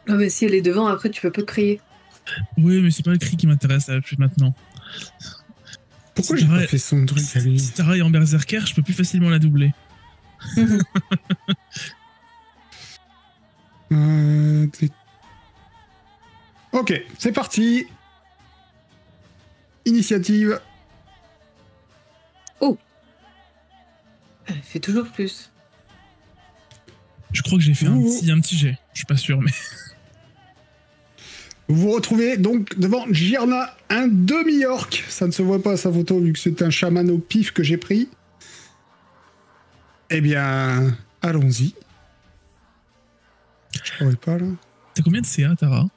Non, mais si elle est devant, après, tu peux pas crier. Oui, mais c'est pas le cri qui m'intéresse maintenant. Pourquoi Si j'ai Tara pas fait son truc à lui? Si Tara est en berserker, je peux plus facilement la doubler. Ok, c'est parti. Initiative. Elle fait toujours plus. Je crois que j'ai fait un Ouh. petit jet. Je suis pas sûr, mais. Vous vous retrouvez donc devant Jirna, un demi-orc. Ça ne se voit pas à sa photo vu que c'est un chaman au pif que j'ai pris. Eh bien, allons-y. Je pourrais pas là. T'as combien de CA, Tara?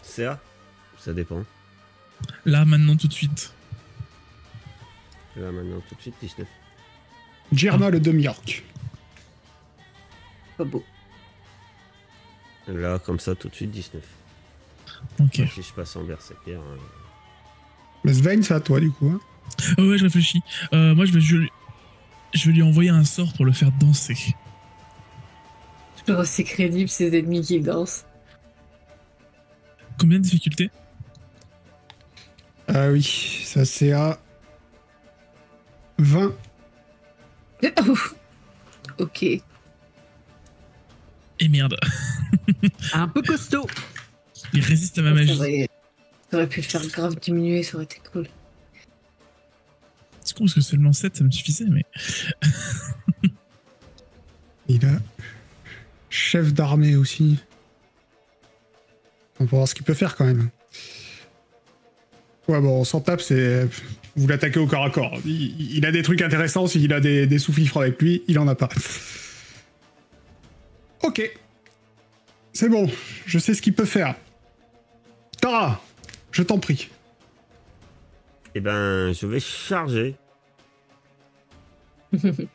CA? Ça dépend. Là, maintenant, tout de suite. Là, maintenant, tout de suite, 19. Jirna, le demi-orc. Pas beau. Là, comme ça, tout de suite, 19. Ok. Si je passe en berserker. Mais Sven, c'est à toi du coup. Hein. Ouais, je réfléchis. Moi, je vais lui envoyer un sort pour le faire danser. Genre, c'est crédible, ces ennemis qui dansent. Combien de difficultés? Ah oui, ça c'est à 20. Ok. Et merde. Un peu costaud. Il résiste à ma magie. Ça aurait pu le faire grave diminuer, ça aurait été cool. C'est con parce que seulement 7 ça me suffisait, mais. Il a chef d'armée aussi. On va voir ce qu'il peut faire quand même. Ouais, bon, on s'en tape, c'est. Vous l'attaquez au corps à corps. Il a des trucs intéressants, s'il a des sous-fifres avec lui, il en a pas. Ok. C'est bon, je sais ce qu'il peut faire. Tara, je t'en prie. Eh ben, je vais charger. Avec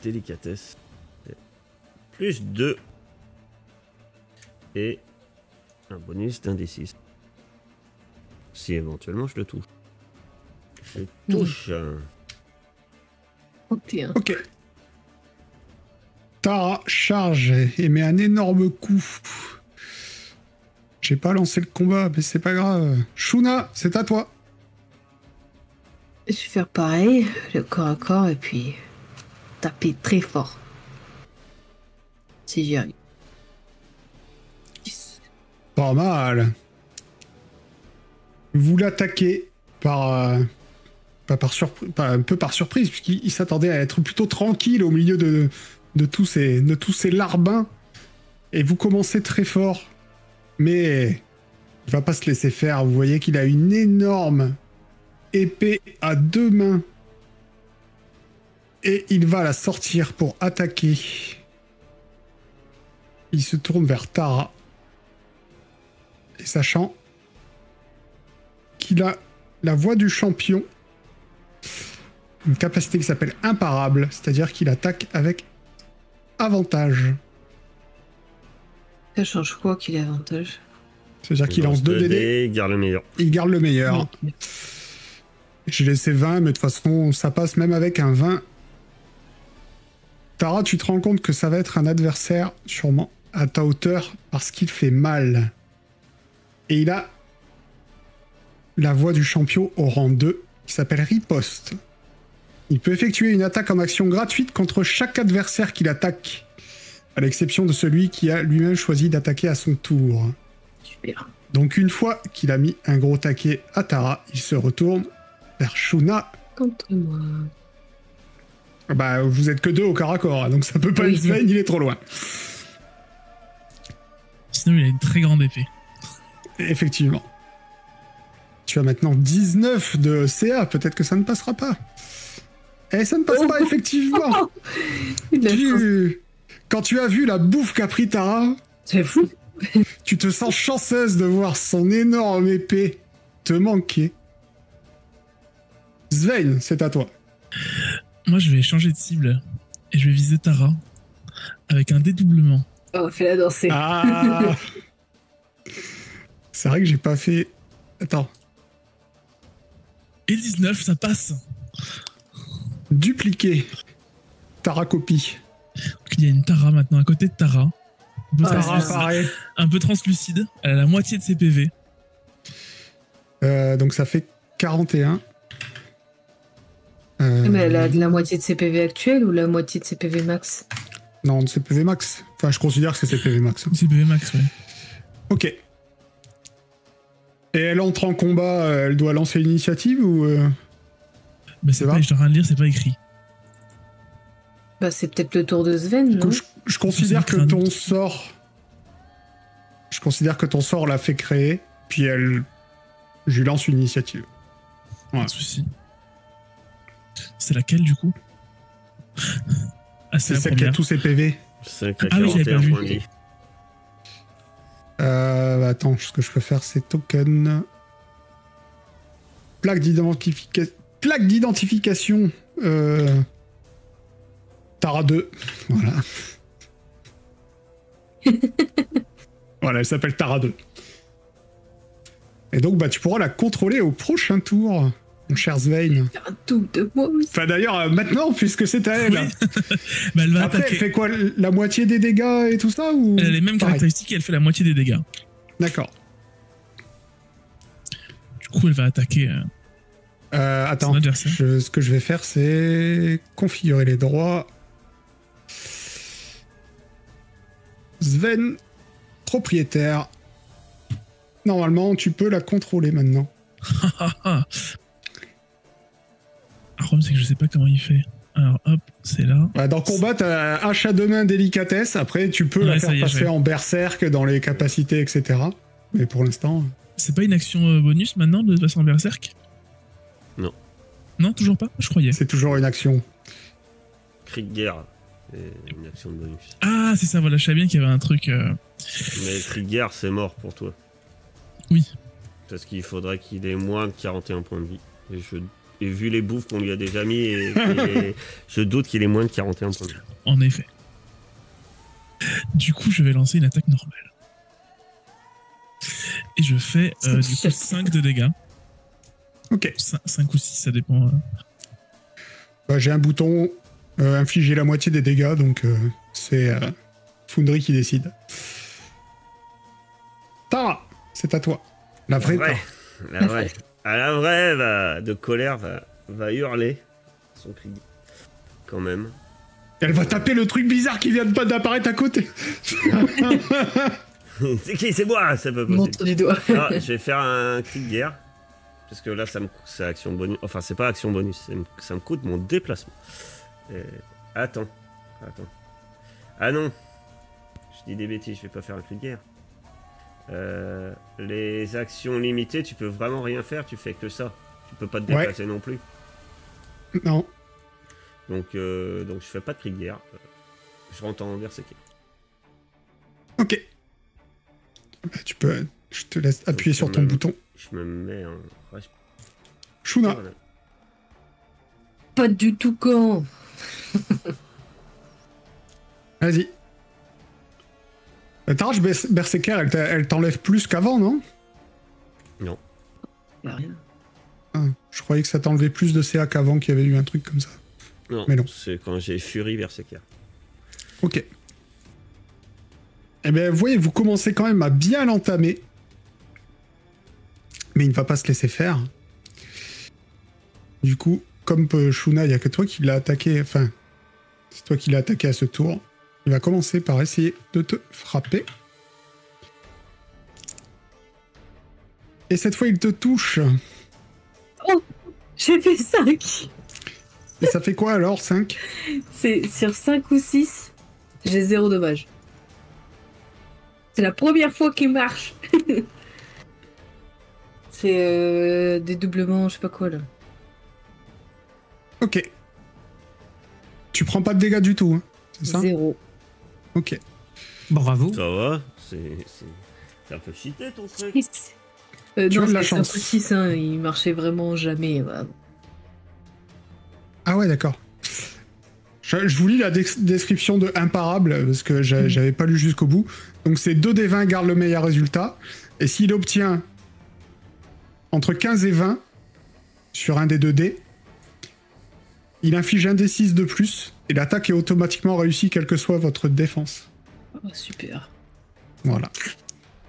délicatesse. Plus 2. Et un bonus d'un des 6. Si éventuellement je le touche. Je touche. 31. Ok. Tara charge et met un énorme coup. J'ai pas lancé le combat, mais c'est pas grave. Shuna, c'est à toi. Je vais faire pareil, le corps à corps, et puis taper très fort. Si j'y arrive. 10. Pas mal. Vous l'attaquez par... un peu par surprise, puisqu'il s'attendait à être plutôt tranquille au milieu de tous ces larbins. Et vous commencez très fort. Mais il va pas se laisser faire. Vous voyez qu'il a une énorme épée à 2 mains. Et il va la sortir pour attaquer. Il se tourne vers Tara. Et sachant qu'il a la voix du champion, une capacité qui s'appelle imparable, c'est-à-dire qu'il attaque avec avantage. Ça change quoi qu'il ait avantage? C'est-à-dire qu'il lance 2 DD. Il garde le meilleur. Il garde le meilleur. Ok. J'ai laissé 20, mais de toute façon, ça passe même avec un 20. Tara, tu te rends compte que ça va être un adversaire, sûrement, à ta hauteur, parce qu'il fait mal. Et il a la voix du champion au rang 2, qui s'appelle Riposte. Il peut effectuer une attaque en action gratuite contre chaque adversaire qu'il attaque, à l'exception de celui qui a lui-même choisi d'attaquer à son tour. Super. Donc une fois qu'il a mis un gros taquet à Tara, il se retourne vers Shuna. Contre moi. Bah, vous êtes que 2 au corps à corps, hein, donc ça peut pas être Sven, il est trop loin. Sinon, il a une très grande épée. Effectivement. Tu as maintenant 19 de CA, peut-être que ça ne passera pas. Eh, ça ne passe pas, effectivement. Quand tu as vu la bouffe qu'a pris Tara, C'est fou. tu te sens chanceuse de voir son énorme épée te manquer. Sven, c'est à toi. Moi, je vais changer de cible et je vais viser Tara avec un dédoublement. Oh, fais-la danser. Ah. C'est vrai que j'ai pas fait... Attends. Et 19, ça passe. Dupliquer. Tara copie. Donc, il y a une Tara maintenant à côté de Tara. Tara, pareil. Un peu translucide. Elle a la moitié de ses PV. Donc ça fait 41. Mais elle a de la moitié de ses PV actuels ou la moitié de ses PV max? Non, de ses PV max. Enfin, je considère que c'est ses PV max. C'est PV max, ouais. Ok. Et elle entre en combat, elle doit lancer l'initiative ou... Bah, c'est pas, je suis en train de lire, c'est pas écrit. Bah, c'est peut-être le tour de Sven, non? Je considère que ton sort... Je considère que ton sort l'a fait créer, puis elle... Je lui lance une initiative. Pas de soucis. C'est laquelle, du coup? Ah, c'est celle qui a tous ses PV. C'est ah oui, j'avais pas vu. Attends, ce que je peux faire, c'est token. Plaque d'identification. Tara 2. Voilà. Voilà, elle s'appelle Tara 2. Et donc, bah, tu pourras la contrôler au prochain tour. mon cher Svein. Un tout de moi aussi. Enfin d'ailleurs, maintenant, puisque c'est à elle. Oui. Bah, elle va Après, attaquer. elle fait quoi? La moitié des dégâts et tout ça ou... Elle a les mêmes Pareil. caractéristiques et elle fait la moitié des dégâts. D'accord. Du coup, elle va attaquer. Attends, Son adversaire. ce que je vais faire, c'est configurer les droits. Sven, propriétaire. Normalement, tu peux la contrôler maintenant. Le problème, c'est que je sais pas comment il fait. Alors, hop, c'est là. Ouais, dans combat, t'as achat de main délicatesse. Après, tu peux la Ouais, faire ça y est, passer je vais. en berserk dans les capacités, etc. Mais pour l'instant, C'est pas une action bonus maintenant de passer en berserk? Non. Non, toujours pas? Je croyais. c'est toujours une action. Cri de guerre. C'est une action de bonus. Ah, c'est ça, voilà, je savais bien qu'il y avait un truc. Mais cri de guerre, c'est mort pour toi. Oui. Parce qu'il faudrait qu'il ait moins de 41 points de vie. Et vu les bouffes qu'on lui a déjà mis, je doute qu'il ait moins de 41 points de vie. En effet. Du coup, je vais lancer une attaque normale. Et je fais du coup 5 de dégâts. Ok. 5 ou 6, ça dépend. Bah, j'ai un bouton infliger la moitié des dégâts, donc c'est Foundry qui décide. Tara, c'est à toi. La vraie Tara. La vraie. La vraie de colère va hurler son cri. Quand même. Elle va taper le truc bizarre qui vient d'apparaître à côté. C'est qui? C'est moi. Ça peut possible. Montre du doigt. Ah, je vais faire un cri de guerre. Parce que là, c'est action bonus. Enfin, c'est pas action bonus. Ça me coûte mon déplacement. Attends. Ah non. Je dis des bêtises. Je vais pas faire un cri de guerre. Les actions limitées, tu peux vraiment rien faire. Tu fais que ça. Tu peux pas te déplacer non plus. Non. Donc je fais pas de cri de guerre. Je rentre en berserker. Ok. Bah, tu peux. Je te laisse appuyer sur ton bouton. Je me mets en. Shuna. Voilà. Pas du tout con. Vas-y. Ta rage berserker, elle t'enlève plus qu'avant, non? Non. Y'a rien. Ah, je croyais que ça t'enlevait plus de CA qu'avant, qu'il y avait eu un truc comme ça. Non, mais non. C'est quand j'ai Fury berserker. Ok. Eh bien, vous voyez, vous commencez quand même à bien l'entamer. Mais il ne va pas se laisser faire. Du coup, comme Shuna, il n'y a que toi qui l'as attaqué. Enfin, c'est toi qui l'as attaqué à ce tour. Il va commencer par essayer de te frapper. Et cette fois, il te touche. Oh, j'ai fait 5. Et ça fait quoi alors, 5? C'est sur 5 ou 6, j'ai 0 dommage. C'est la première fois qu'il marche. C'est dédoublement, je sais pas quoi là. Ok. Tu prends pas de dégâts du tout, hein, c'est ça? 0. Ok. Bravo. Ça va. C'est un peu cheaté ton truc. Tu as de la c'est chance. 6, hein, il marchait vraiment jamais. Voilà. Ah ouais, d'accord. Je vous lis la description de Imparable, parce que j'avais pas lu jusqu'au bout. Donc c'est 2 des 20 garde le meilleur résultat. Et s'il obtient entre 15 et 20 sur un des 2 dés, il inflige un des 6 de plus, et l'attaque est automatiquement réussie, quelle que soit votre défense. Oh, super. Voilà.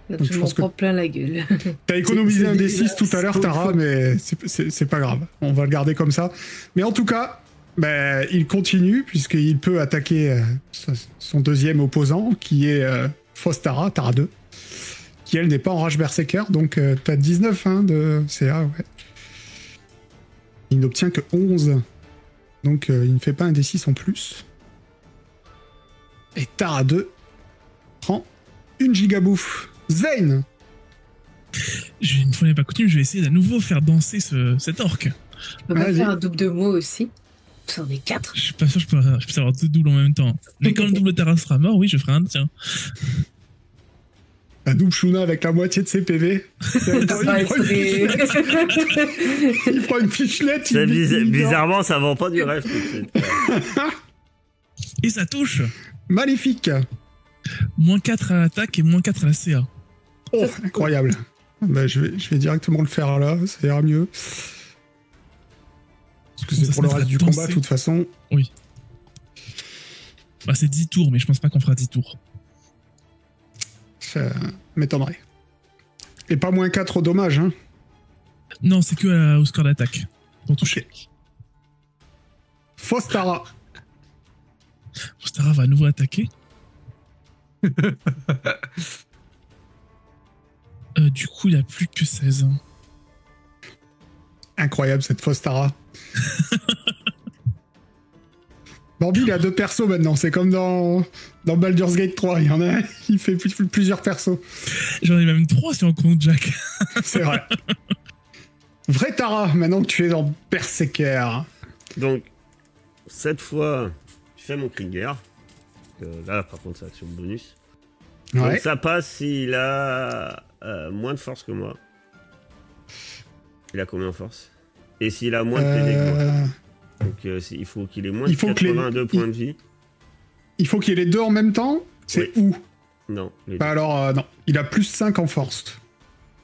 Là, Donc, je je m'en pense que- prends plein la gueule. T'as économisé C'est un des 6 dégueulasse. tout à l'heure, Tara, mais c'est pas grave. On va le garder comme ça. Mais en tout cas, ben, il continue, puisqu'il peut attaquer son deuxième opposant, qui est Fausse Tara, Tara 2, qui elle n'est pas en rage berserker, donc t'as 19 hein, de CA, ouais. Il n'obtient que 11. Donc il ne fait pas un des 6 en plus. Et Tara 2 prend une gigabouffe. Svein! Une fois n'est pas coutume, je vais essayer d'à nouveau faire danser cet orc. On peut pas Vas-y. faire un double de moi aussi. C'en est 4. Je suis pas sûr que je puisse avoir 2 doubles en même temps. Mais quand le double Terra sera mort, oui, je ferai un tien. La double Shuna avec la moitié de ses PV. Il prend une fichelette. C'est il- bizarrement, ça vend pas du rêve tout de suite. Et ça touche. Magnifique. Moins 4 à l'attaque et moins 4 à la CA. Oh, incroyable. Bah, je vais directement le faire là, ça ira mieux. que c'est pour le reste du combat, de toute façon. Oui. Bah, c'est 10 tours, mais je pense pas qu'on fera 10 tours. Ça m'étonnerait. Et pas moins 4 au dommage, hein. Non, c'est que au score d'attaque. Pour toucher. Okay. Fostara. Fostara va à nouveau attaquer. Du coup, il a plus que 16 ans. Incroyable cette Fostara. Bambi, il a 2 persos maintenant. C'est comme dans Baldur's Gate 3. Il y en a un, il fait plusieurs persos. J'en ai même 3 si on compte Jack. C'est vrai. Vrai Tara, maintenant que tu es dans Berserker. Donc, cette fois, je fais mon cri de guerre. Là, par contre, c'est action bonus. Ouais. Donc, ça passe s'il a moins de force que moi. Il a combien en force? Et s'il a moins de PV que moi. Donc, il faut qu'il ait moins de 82 points de vie. Il faut qu'il ait les deux en même temps? C'est où? Non. Bah alors, non. Il a plus 5 en force.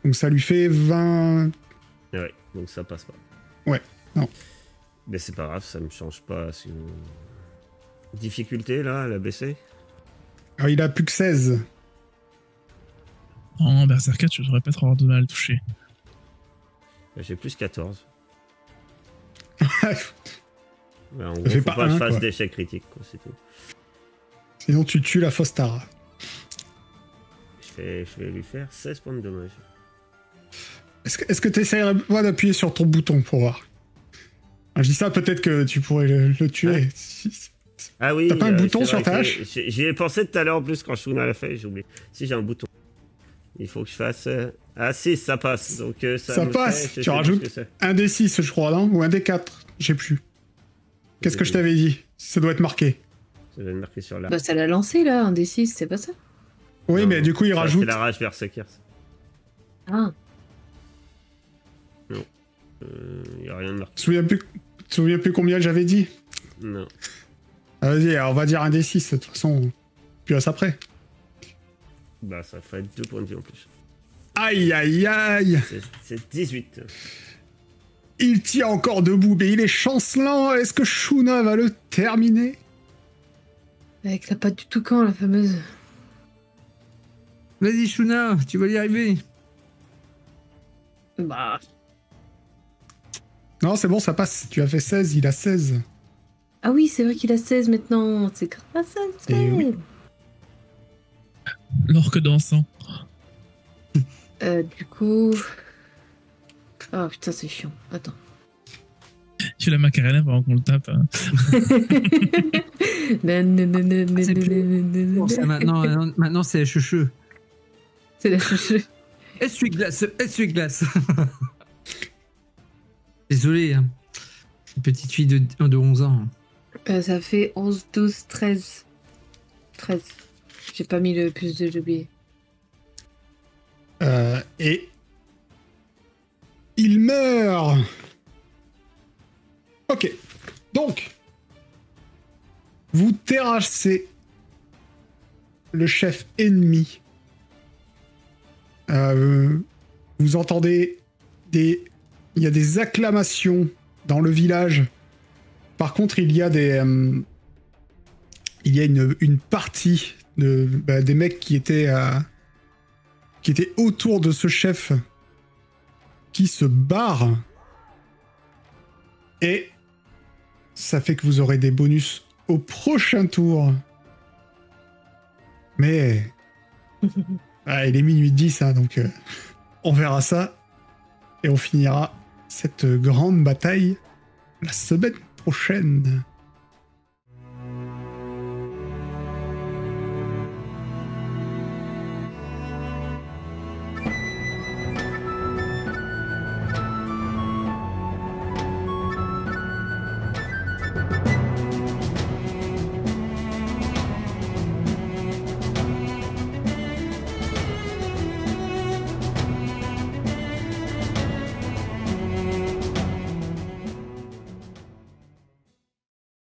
Donc, ça lui fait 20... Ouais, donc ça passe pas. Ouais, non. Mais c'est pas grave, ça me change pas. Difficulté, là, elle a baissé? Alors, il a plus que 16. En Berserker, je devrais pas trop avoir de mal à le toucher. J'ai plus 14. Ouais, en gros, fait faut pas que je fasse d'échec critique, quoi, c'est tout. Sinon, tu tues la Fostara. Je vais lui faire 16 points de dommage. Est-ce que tu essaierais d'appuyer sur ton bouton pour voir? Je dis ça, peut-être que tu pourrais le tuer. Ah oui, t'as pas un bouton sur ta hache? J'y ai pensé tout à l'heure en plus quand Shuna l'a fait, j'ai oublié. Si j'ai un bouton. Il faut que je fasse... Ah si, ça passe. Donc, ça passe. Fait, tu rajoutes un des 6, je crois, non? Ou un des 4, je sais plus. Qu'est-ce que je t'avais dit? Ça doit être marqué. Ça doit être marqué sur la... Bah ça l'a lancé là, un des 6, c'est pas ça? Oui, non, mais du coup il rajoute... C'est la rage Berserker. Ah. Non. Y a rien de marqué. Tu te souviens plus combien j'avais dit? Non. Ah, vas-y, on va dire un des 6, de toute façon. Puis à ça après. Bah ça fait 2 points de vie en plus. Aïe aïe aïe. C'est 18. Il tient encore debout, mais il est chancelant. Est-ce que Shuna va le terminer? Avec la patte du toucan, la fameuse. Vas-y Shuna, tu vas y arriver. Bah... Non, c'est bon, ça passe. Tu as fait 16, il a 16. Ah oui, c'est vrai qu'il a 16 maintenant. C'est grâce à ça. Oui. L'orque dansant. Du coup... Oh putain, c'est chiant. Attends. Tu fais la macarena pendant qu'on le tape. Hein. Maintenant, c'est la cheveux. C'est la cheveux. Essuie-glace. Désolé, hein. Une petite fille de 11 ans. Ça fait 11, 12, 13. 13. J'ai pas mis le plus de, j'ai oublié. Et... il meurt. Ok. Donc, vous terrassez le chef ennemi. Vous entendez il y a des acclamations dans le village. Par contre, il y a une partie des mecs qui étaient autour de ce chef qui se barrent. Et ça fait que vous aurez des bonus au prochain tour. Mais il est minuit 10, hein, donc on verra ça. Et on finira cette grande bataille la semaine prochaine.